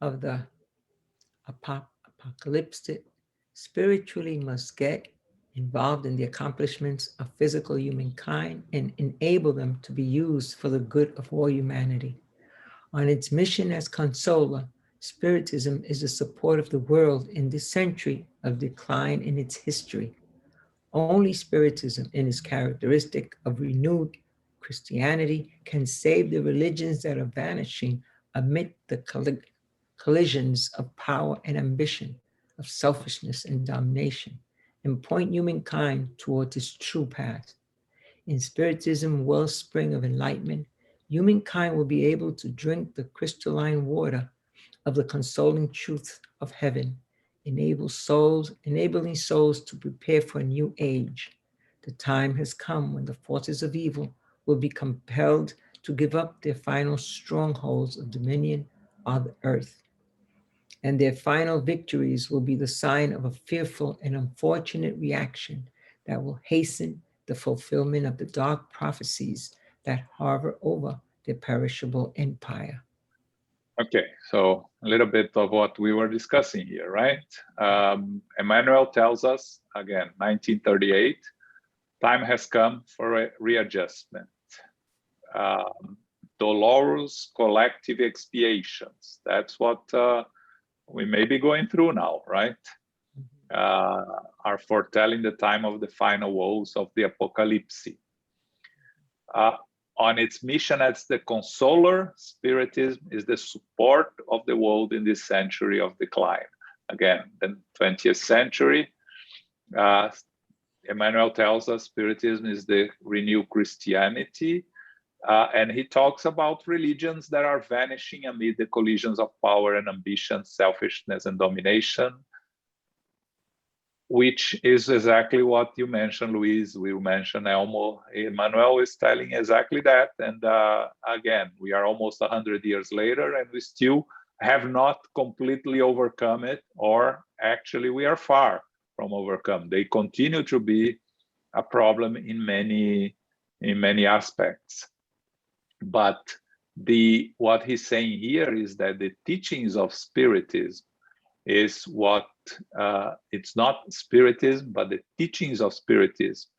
of the apocalyptic, spiritually must get involved in the accomplishments of physical humankind and enable them to be used for the good of all humanity. On its mission as consoler, Spiritism is the support of the world in this century of decline in its history. Only Spiritism, in its characteristic of renewed Christianity, can save the religions that are vanishing amid the collisions of power and ambition, of selfishness and domination, and point humankind towards its true path. In Spiritism, wellspring of enlightenment, humankind will be able to drink the crystalline water of the consoling truth of heaven, enabling souls to prepare for a new age. The time has come when the forces of evil will be compelled to give up their final strongholds of dominion on the earth. And their final victories will be the sign of a fearful and unfortunate reaction that will hasten the fulfillment of the dark prophecies that hover over their perishable empire. Okay, so a little bit of what we were discussing here, right? Emmanuel tells us, again, 1938, time has come for a readjustment. Dolorous collective expiations. That's what we may be going through now, right? Are foretelling the time of the final woes of the apocalypse. On its mission as the consoler, Spiritism is the support of the world in this century of decline. Again, the 20th century, Emmanuel tells us Spiritism is the renewed Christianity, and he talks about religions that are vanishing amid the collisions of power and ambition, selfishness and domination, which is exactly what you mentioned, Luis. We mentioned Elmo. Emmanuel is telling exactly that. And again, we are almost 100 years later, and we still have not completely overcome it, or actually we are far from overcome. They continue to be a problem in many aspects. But what he's saying here is that the teachings of Spiritism is what it's not Spiritism, but the teachings of Spiritism,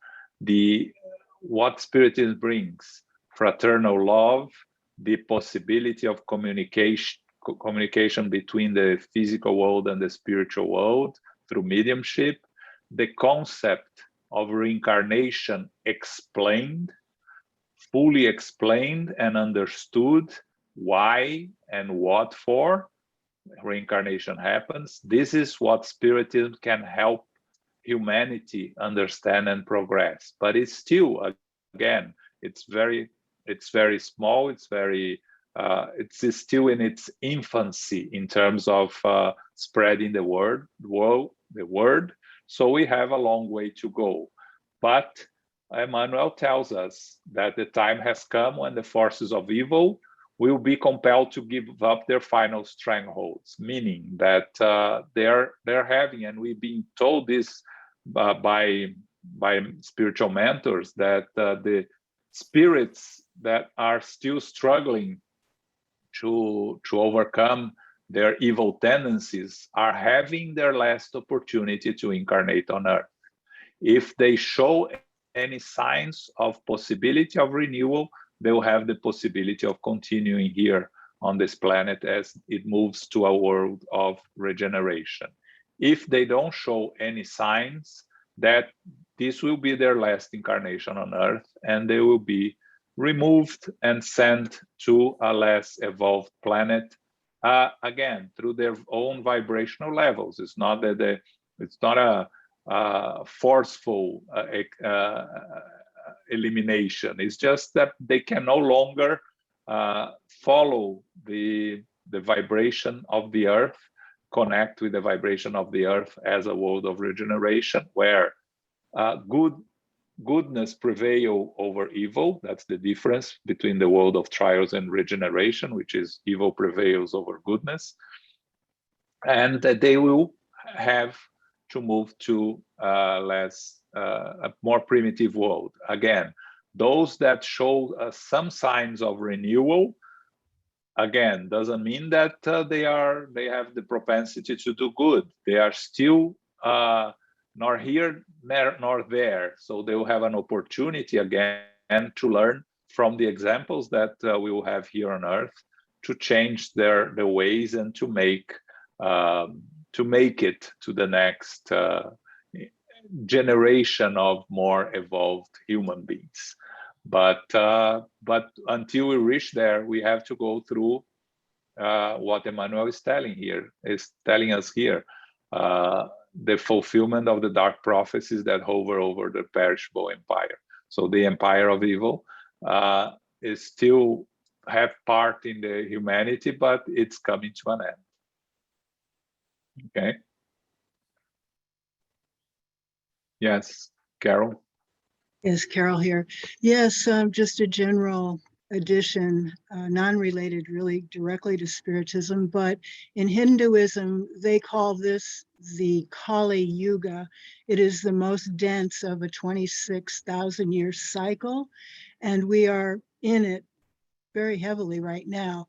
what Spiritism brings: fraternal love, the possibility of communication between the physical world and the spiritual world through mediumship, the concept of reincarnation explained, fully explained and understood, why and what for reincarnation happens. This is what Spiritism can help humanity understand and progress. But it's still, again, it's very small. It's still in its infancy in terms of spreading the word. So we have a long way to go. But Emmanuel tells us that the time has come when the forces of evil will be compelled to give up their final strongholds, meaning that they're having, and we've been told this by spiritual mentors, that the spirits that are still struggling to overcome their evil tendencies are having their last opportunity to incarnate on earth. If they show any signs of possibility of renewal, they will have the possibility of continuing here on this planet as it moves to a world of regeneration. If they don't show any signs, that this will be their last incarnation on earth, and they will be removed and sent to a less evolved planet, again, through their own vibrational levels. It's not that it's not a forceful elimination. It's just that they can no longer follow the vibration of the earth, connect with the vibration of the earth as a world of regeneration, where goodness prevail over evil. That's the difference between the world of trials and regeneration, which is evil prevails over goodness. And that they will have to move to a more primitive world. Again, those that show some signs of renewal, again, doesn't mean that they have the propensity to do good. They are still nor here nor there. So they will have an opportunity again to learn from the examples that we will have here on earth, to change their ways and to make it to the next generation of more evolved human beings. But until we reach there, we have to go through what Emmanuel is telling us here, the fulfillment of the dark prophecies that hover over the perishable empire. So the empire of evil is still have part in the humanity, but it's coming to an end. Okay. Yes, Carol. Yes, Carol here. Yes, just a general addition, non-related really directly to Spiritism, but in Hinduism, they call this the Kali Yuga. It is the most dense of a 26,000 year cycle, and we are in it very heavily right now.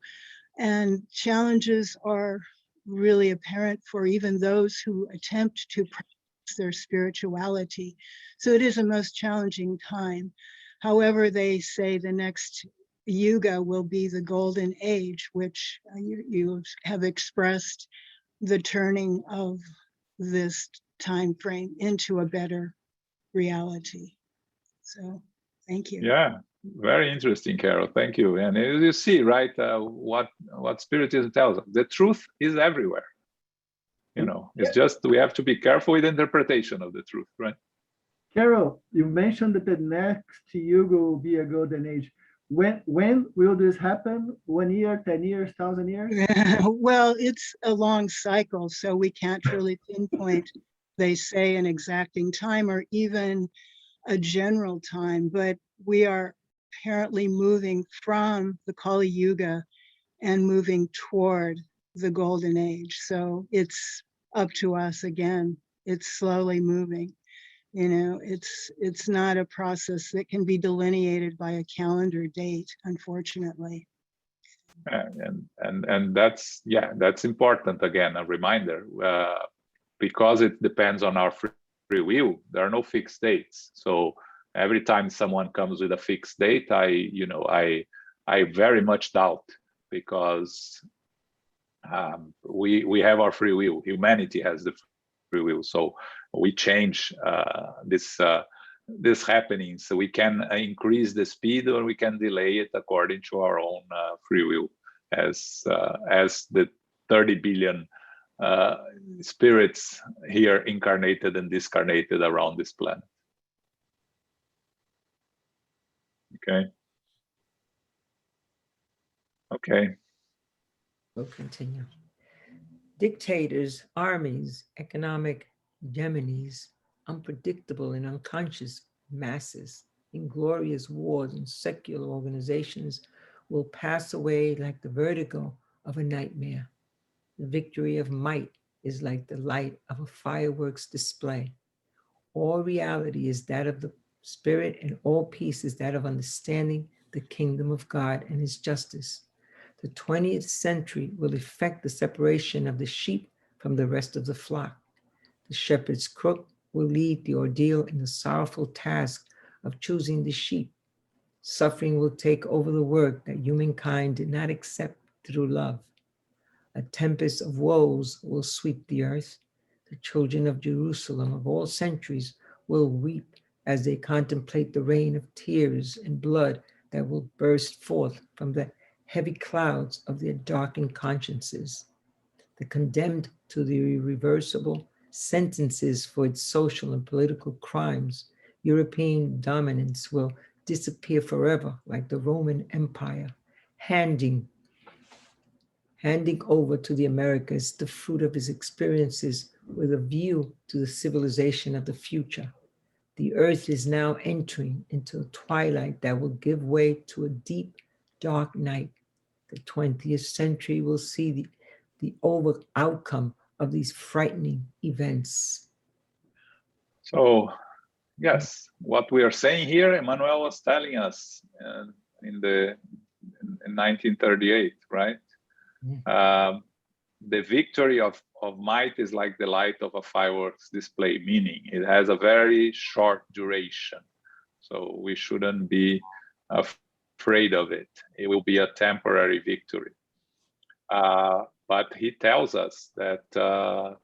And challenges are really apparent for even those who attempt to practice their spirituality. So it is a most challenging time. However, they say the next Yuga will be the golden age, which you have expressed the turning of this time frame into a better reality. So thank you. Yeah, very interesting, Carol. Thank you. And you see, right, what Spiritism tells us. The truth is everywhere. You know, it's just we have to be careful with interpretation of the truth, right? Carol, you mentioned that the next Yuga will be a golden age. When will this happen? 1 year, 10 years, 1,000 years? Well, it's a long cycle, so we can't really pinpoint, they say, an exacting time or even a general time, but we are apparently moving from the Kali Yuga and moving toward the golden age. So it's up to us again. It's slowly moving. You know, it's not a process that can be delineated by a calendar date, unfortunately. And that's important. Again, a reminder, because it depends on our free will. There are no fixed dates. So every time someone comes with a fixed date, I very much doubt, because we have our free will. Humanity has the free will. So we change this happening. So we can increase the speed or we can delay it according to our own free will, as the 30 billion spirits here incarnated and discarnated around this planet. Okay. We'll continue. Dictators, armies, economic gemonies, unpredictable and unconscious masses, inglorious wars and secular organizations will pass away like the vertigo of a nightmare. The victory of might is like the light of a fireworks display. All reality is that of the Spirit, and all peace is that of understanding the kingdom of God and his justice. The 20th century will effect the separation of the sheep from the rest of the flock. The shepherd's crook will lead the ordeal in the sorrowful task of choosing the sheep. Suffering will take over the work that humankind did not accept through love. A tempest of woes will sweep the earth. The children of Jerusalem of all centuries will weep as they contemplate the rain of tears and blood that will burst forth from the heavy clouds of their darkened consciences. The condemned to the irreversible sentences for its social and political crimes, European dominance will disappear forever like the Roman Empire, handing over to the Americas the fruit of his experiences with a view to the civilization of the future. The earth is now entering into a twilight that will give way to a deep, dark night. The 20th century will see the outcome of these frightening events. So, yes, what we are saying here, Emmanuel was telling us in 1938, right? the victory of might is like the light of a fireworks display, meaning it has a very short duration. So we shouldn't be afraid of it. It will be a temporary victory. But he tells us that the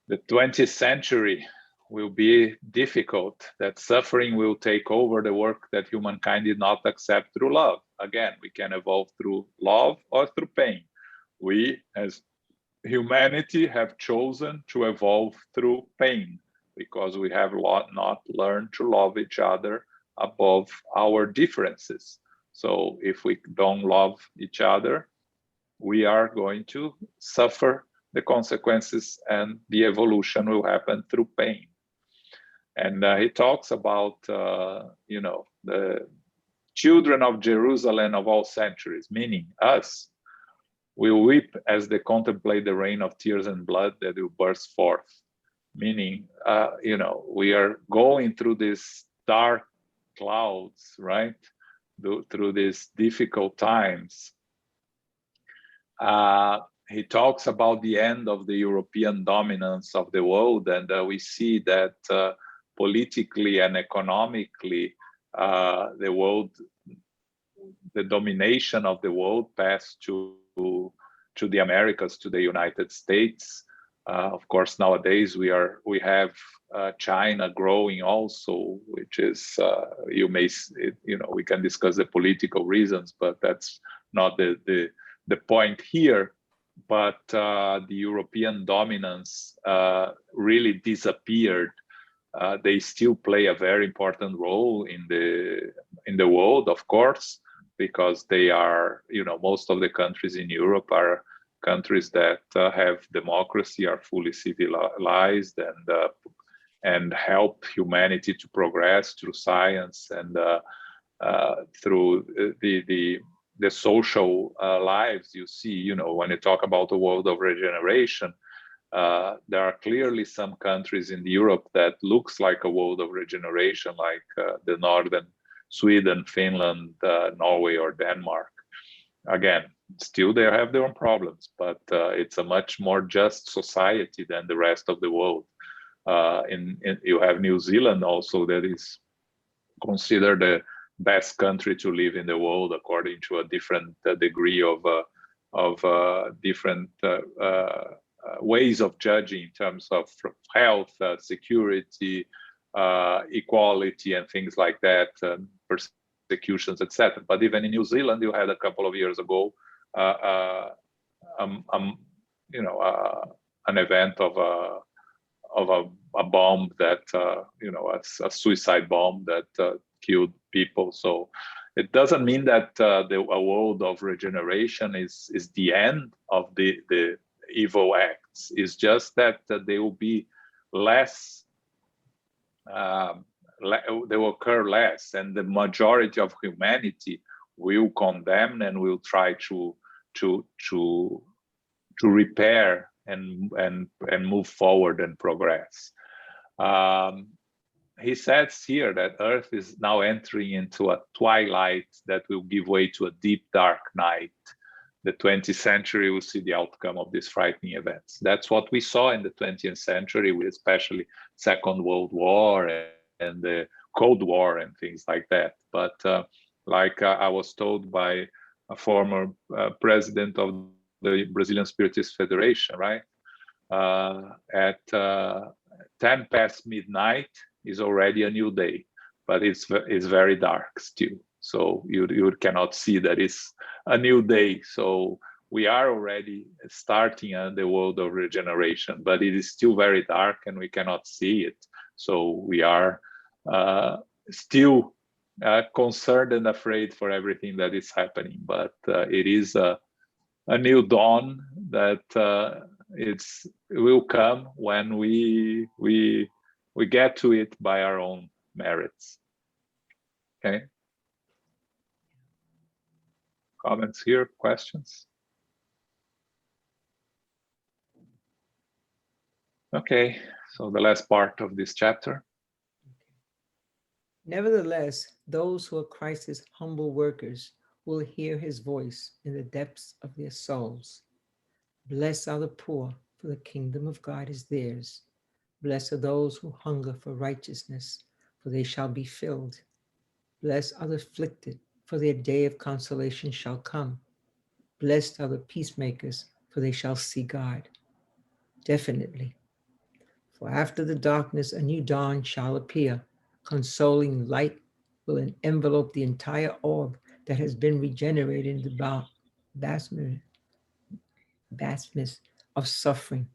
20th century will be difficult, that suffering will take over the work that humankind did not accept through love. Again, we can evolve through love or through pain. We, as humanity, have chosen to evolve through pain because we have not learned to love each other above our differences. So if we don't love each other, we are going to suffer the consequences, and the evolution will happen through pain. And he talks about, the children of Jerusalem of all centuries, meaning us, will weep as they contemplate the rain of tears and blood that will burst forth. Meaning, we are going through these dark clouds, right? Through these difficult times. He talks about the end of the European dominance of the world, and we see that politically and economically, the domination of the world passed to the Americas, to the United States. Of course, nowadays we have China growing also, which is we can discuss the political reasons, but that's not the point here. But the European dominance really disappeared. They still play a very important role in the world, of course, because they are, most of the countries in Europe are countries that have democracy, are fully civilized, and help humanity to progress through science and through the social lives. You see, when you talk about the world of regeneration, there are clearly some countries in Europe that looks like a world of regeneration, like the northern Sweden, Finland, Norway, or Denmark. Again, still they have their own problems, but it's a much more just society than the rest of the world. You have New Zealand also, that is considered the best country to live in the world according to a different degree of different ways of judging in terms of health, security, equality, and things like that, persecutions, etc. But even in New Zealand, you had a couple of years ago an event of a bomb that a suicide bomb that killed people. So it doesn't mean that a world of regeneration is the end of the evil acts. It's just that they will be less. They will occur less, and the majority of humanity will condemn and will try to repair and move forward and progress. He says here that Earth is now entering into a twilight that will give way to a deep, dark night. The 20th century will see the outcome of these frightening events. That's what we saw in the 20th century, with especially Second World War and the Cold War and things like that. But like I was told by a former president of the Brazilian Spiritist Federation, right? At 10 past midnight is already a new day, but it's very dark still. So you cannot see that it's a new day. So we are already starting the world of regeneration, but it is still very dark and we cannot see it. So we are still concerned and afraid for everything that is happening. But it is a new dawn that it will come when we get to it by our own merits. Okay. Comments here, questions? Okay, so the last part of this chapter. Nevertheless, those who are Christ's humble workers will hear his voice in the depths of their souls Blessed are the poor, for the kingdom of God is theirs. Blessed are those who hunger for righteousness, for they shall be filled. Blessed are the afflicted, for their day of consolation shall come. Blessed are the peacemakers, for they shall see God. Definitely. For after the darkness, a new dawn shall appear. Consoling light will envelop the entire orb that has been regenerated in the vastness of suffering.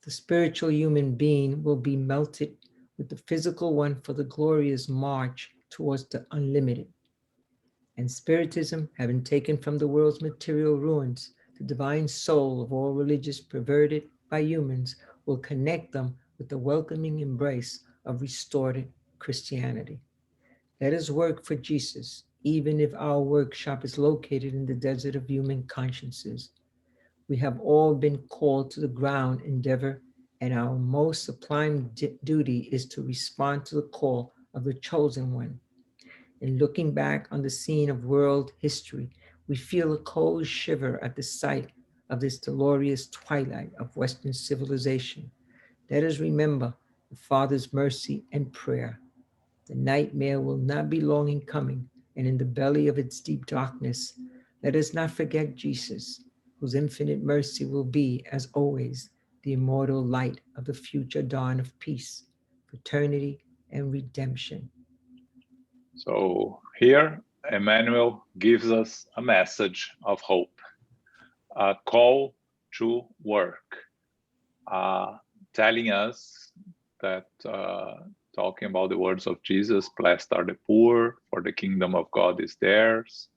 The spiritual human being will be melted with the physical one for the glorious march towards the unlimited. And Spiritism, having taken from the world's material ruins the divine soul of all religions perverted by humans, will connect them with the welcoming embrace of restored Christianity. Let us work for Jesus, even if our workshop is located in the desert of human consciences. We have all been called to the ground endeavor, and our most sublime duty is to respond to the call of the chosen one. In looking back on the scene of world history, we feel a cold shiver at the sight of this glorious twilight of Western civilization. Let us remember the Father's mercy and prayer. The nightmare will not be long in coming, and in the belly of its deep darkness, let us not forget Jesus, whose infinite mercy will be, as always, the immortal light of the future dawn of peace, fraternity, and redemption. So here, Emmanuel gives us a message of hope, a call to work, telling us that, talking about the words of Jesus, blessed are the poor, for the kingdom of God is theirs.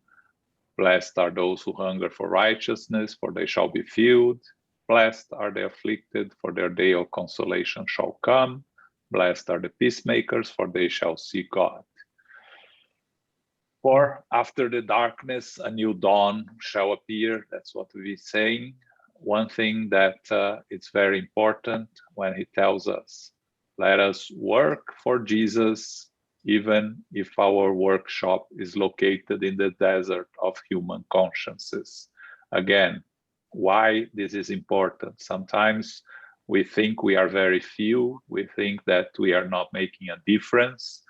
Blessed are those who hunger for righteousness, for they shall be filled. Blessed are the afflicted, for their day of consolation shall come. Blessed are the peacemakers, for they shall see God. For after the darkness, a new dawn shall appear. That's what we're saying. One thing that it's very important when he tells us, let us work for Jesus, even if our workshop is located in the desert of human consciences. Again, why this is important? Sometimes we think we are very few. We think that we are not making a difference.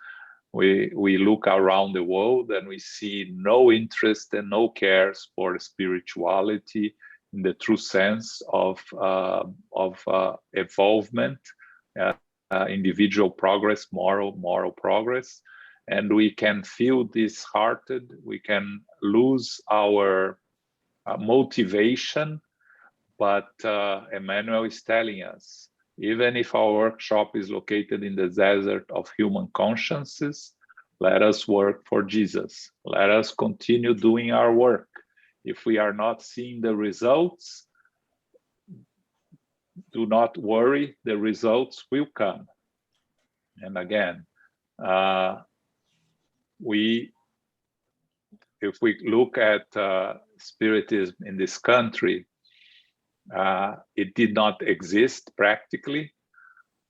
We look around the world and we see no interest and no cares for spirituality in the true sense of evolvement, individual progress, moral progress, and we can feel disheartened. We can lose our motivation. But Emmanuel is telling us, even if our workshop is located in the desert of human consciences, let us work for Jesus. Let us continue doing our work. If we are not seeing the results, do not worry, the results will come. And again, if we look at Spiritism in this country, it did not exist practically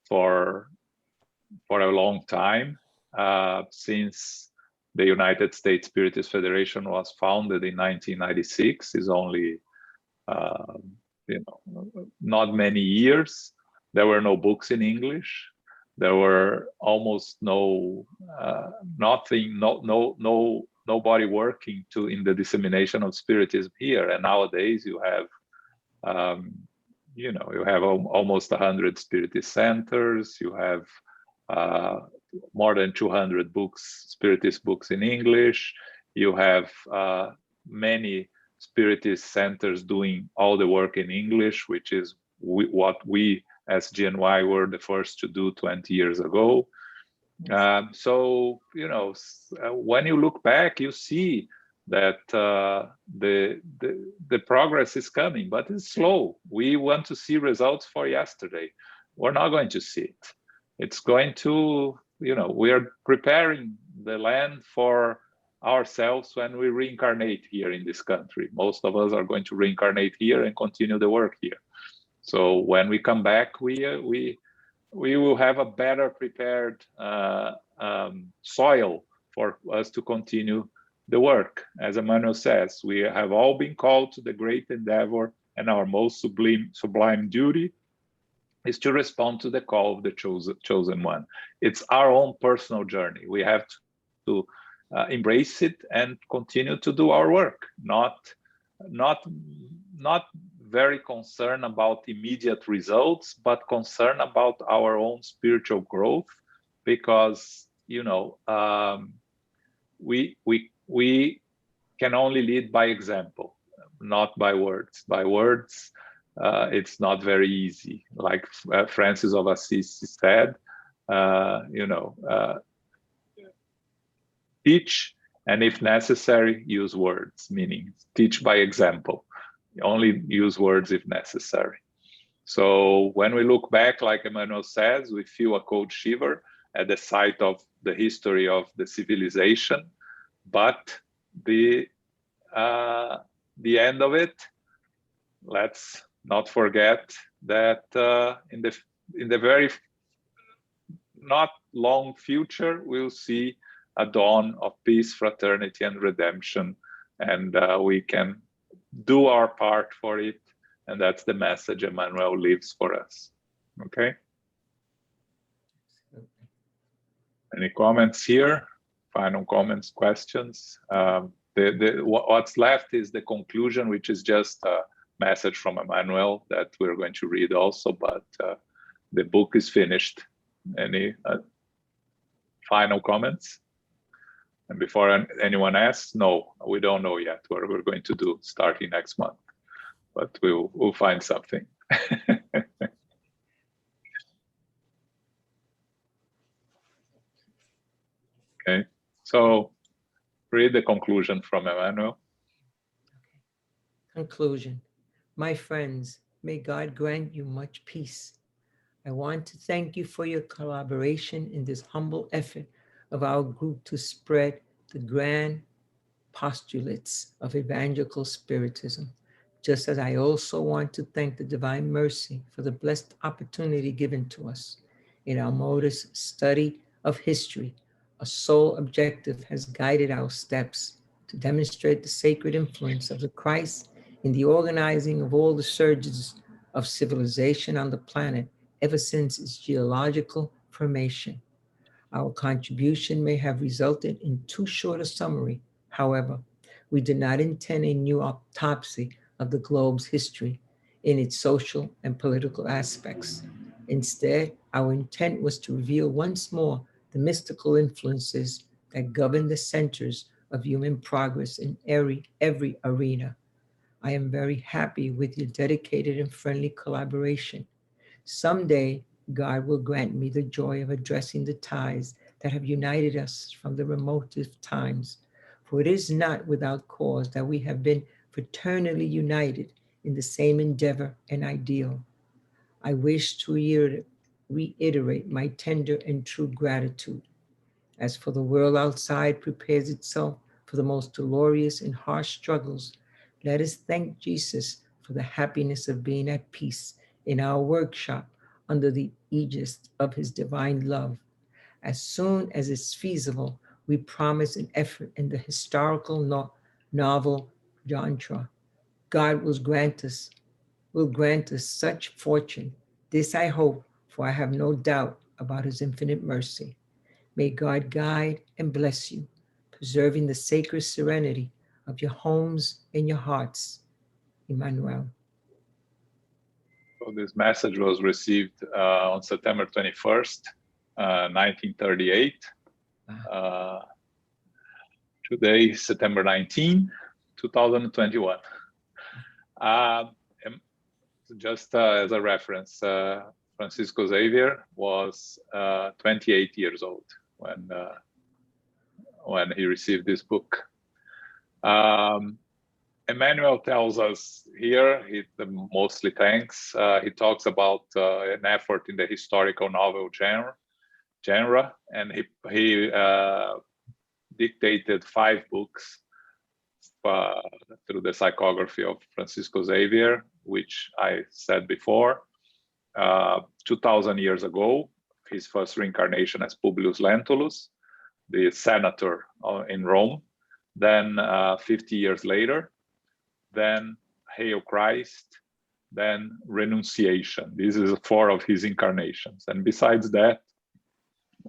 for a long time, since the United States Spiritist Federation was founded in 1996. Is only not many years. There were no books in English. There were almost nobody working in the dissemination of Spiritism here. And nowadays you have you have almost 100 Spiritist centers. You have more than 200 books, Spiritist books in English. You have many Spiritist centers doing all the work in English, which is what we as GNY were the first to do 20 years ago. So, when you look back, you see that the progress is coming, but it's slow. We want to see results for yesterday. We're not going to see it. It's going to, we are preparing the land for ourselves when we reincarnate here in this country. Most of us are going to reincarnate here and continue the work here. So when we come back, we will have a better prepared soil for us to continue the work. As Emmanuel says, we have all been called to the great endeavor and our most sublime duty is to respond to the call of the chosen one. It's our own personal journey. We have to embrace it and continue to do our work, not very concerned about immediate results, but concerned about our own spiritual growth, because we can only lead by example, not by words. By words, it's not very easy. Like Francis of Assisi said, teach, and if necessary, use words, meaning teach by example. Only use words if necessary. So when we look back, like Emmanuel says, we feel a cold shiver at the sight of the history of the civilization, but the end of it, let's not forget that in the very not long future, we'll see a dawn of peace, fraternity, and redemption, and we can do our part for it, and that's the message Emmanuel leaves for us. Okay. Any comments here? Final comments, questions? What's left is the conclusion, which is just a message from Emmanuel that we're going to read also, but the book is finished. Any final comments? And before anyone asks, no, we don't know yet what we're going to do starting next month, but we'll find something. Okay, so read the conclusion from Emmanuel. Conclusion. My friends, may God grant you much peace. I want to thank you for your collaboration in this humble effort of our group to spread the grand postulates of evangelical spiritism, just as I also want to thank the Divine Mercy for the blessed opportunity given to us. In our modest study of history, a sole objective has guided our steps to demonstrate the sacred influence of the Christ in the organizing of all the surges of civilization on the planet ever since its geological formation. Our contribution may have resulted in too short a summary. However, we did not intend a new autopsy of the globe's history in its social and political aspects. Instead, our intent was to reveal once more the mystical influences that govern the centers of human progress in every arena. I am very happy with your dedicated and friendly collaboration. Someday, God will grant me the joy of addressing the ties that have united us from the remotest times. For it is not without cause that we have been fraternally united in the same endeavor and ideal. I wish to reiterate my tender and true gratitude. As for the world outside prepares itself for the most glorious and harsh struggles, let us thank Jesus for the happiness of being at peace in our workshop under the aegis of his divine love. As soon as it's feasible, we promise an effort in the historical novel genre. God will grant us such fortune. This I hope, for I have no doubt about his infinite mercy. May God guide and bless you, preserving the sacred serenity of your homes and your hearts. Emmanuel. So this message was received on September 21st, 1938. Today, September 19, 2021. Just as a reference, Francisco Xavier was 28 years old when he received this book. Emmanuel tells us here, he mostly thanks, he talks about an effort in the historical novel genre, and he dictated 5 books through the psychography of Francisco Xavier, which I said before, 2,000 years ago, his first reincarnation as Publius Lentulus, the senator in Rome, then 50 years later, then Hail Christ, then renunciation. This is 4 of his incarnations. And besides that,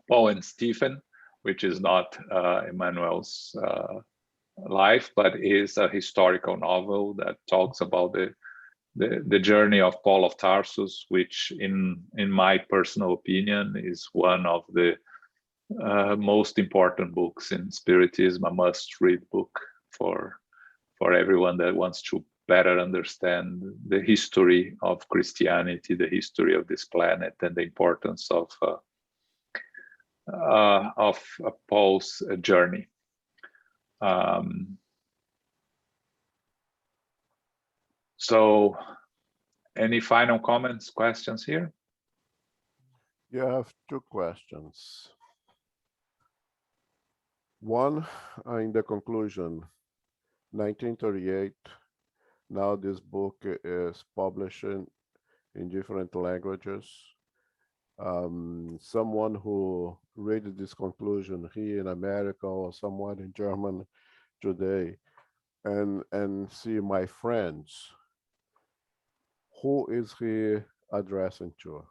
Paul and Stephen, which is not Emmanuel's life, but is a historical novel that talks about the journey of Paul of Tarsus, which in my personal opinion is one of the most important books in Spiritism, a must-read book for everyone that wants to better understand the history of Christianity, the history of this planet, and the importance of Paul's journey. So, any final comments, questions here? You have 2 questions. One, in the conclusion, 1938, now this book is published in different languages. Someone who read this conclusion here in America or someone in Germany today and see my friends, who is he addressing to?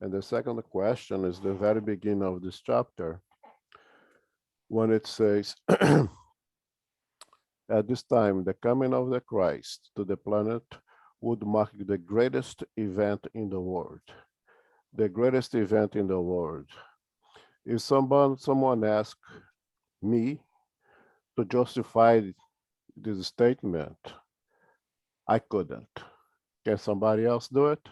And the second question is the very beginning of this chapter, when it says, at this time, the coming of the Christ to the planet would mark the greatest event in the world. The greatest event in the world. If someone asks me to justify this statement, I couldn't. Can somebody else do it?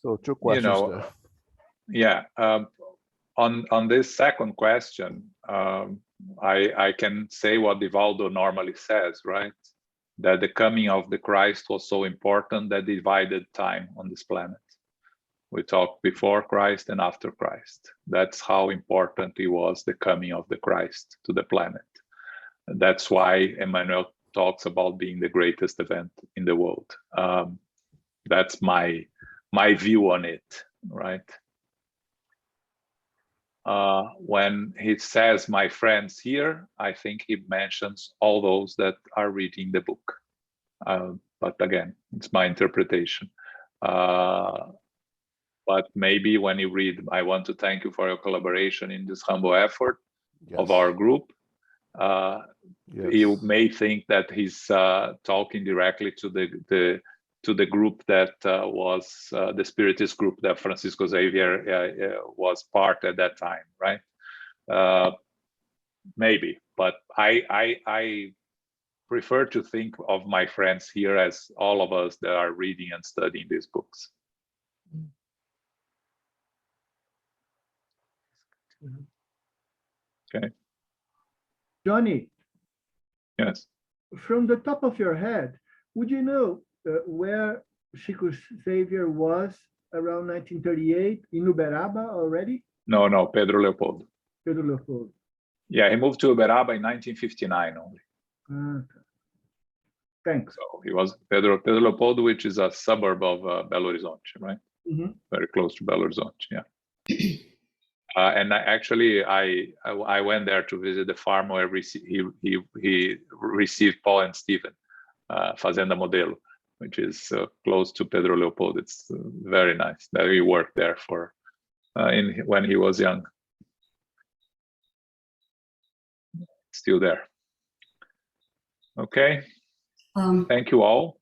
So 2 questions there. Yeah. On this second question, I can say what Divaldo normally says, right? That the coming of the Christ was so important that divided time on this planet. We talked before Christ and after Christ. That's how important it was, the coming of the Christ to the planet. And that's why Emmanuel talks about being the greatest event in the world. That's my view on it, right? When he says my friends here, I think he mentions all those that are reading the book. But again, it's my interpretation. But maybe when you read, I want to thank you for your collaboration in this humble effort of our group. You may think that he's talking directly to the group that was the Spiritist group that Francisco Xavier was part at that time, right? Maybe, but I prefer to think of my friends here as all of us that are reading and studying these books. Okay. Johnny. Yes. From the top of your head, would you know where Chico Xavier was around 1938 in Uberaba already? No, Pedro Leopoldo. Pedro Leopoldo. Yeah, he moved to Uberaba in 1959 only. Okay. Thanks. So he was Pedro Leopoldo, which is a suburb of Belo Horizonte, right? Mm-hmm. Very close to Belo Horizonte, yeah. And I went there to visit the farm where he received Paul and Stephen, Fazenda Modelo, which is close to Pedro Leopoldo. It's very nice. That he worked there for when he was young. Still there. Okay. Thank you all.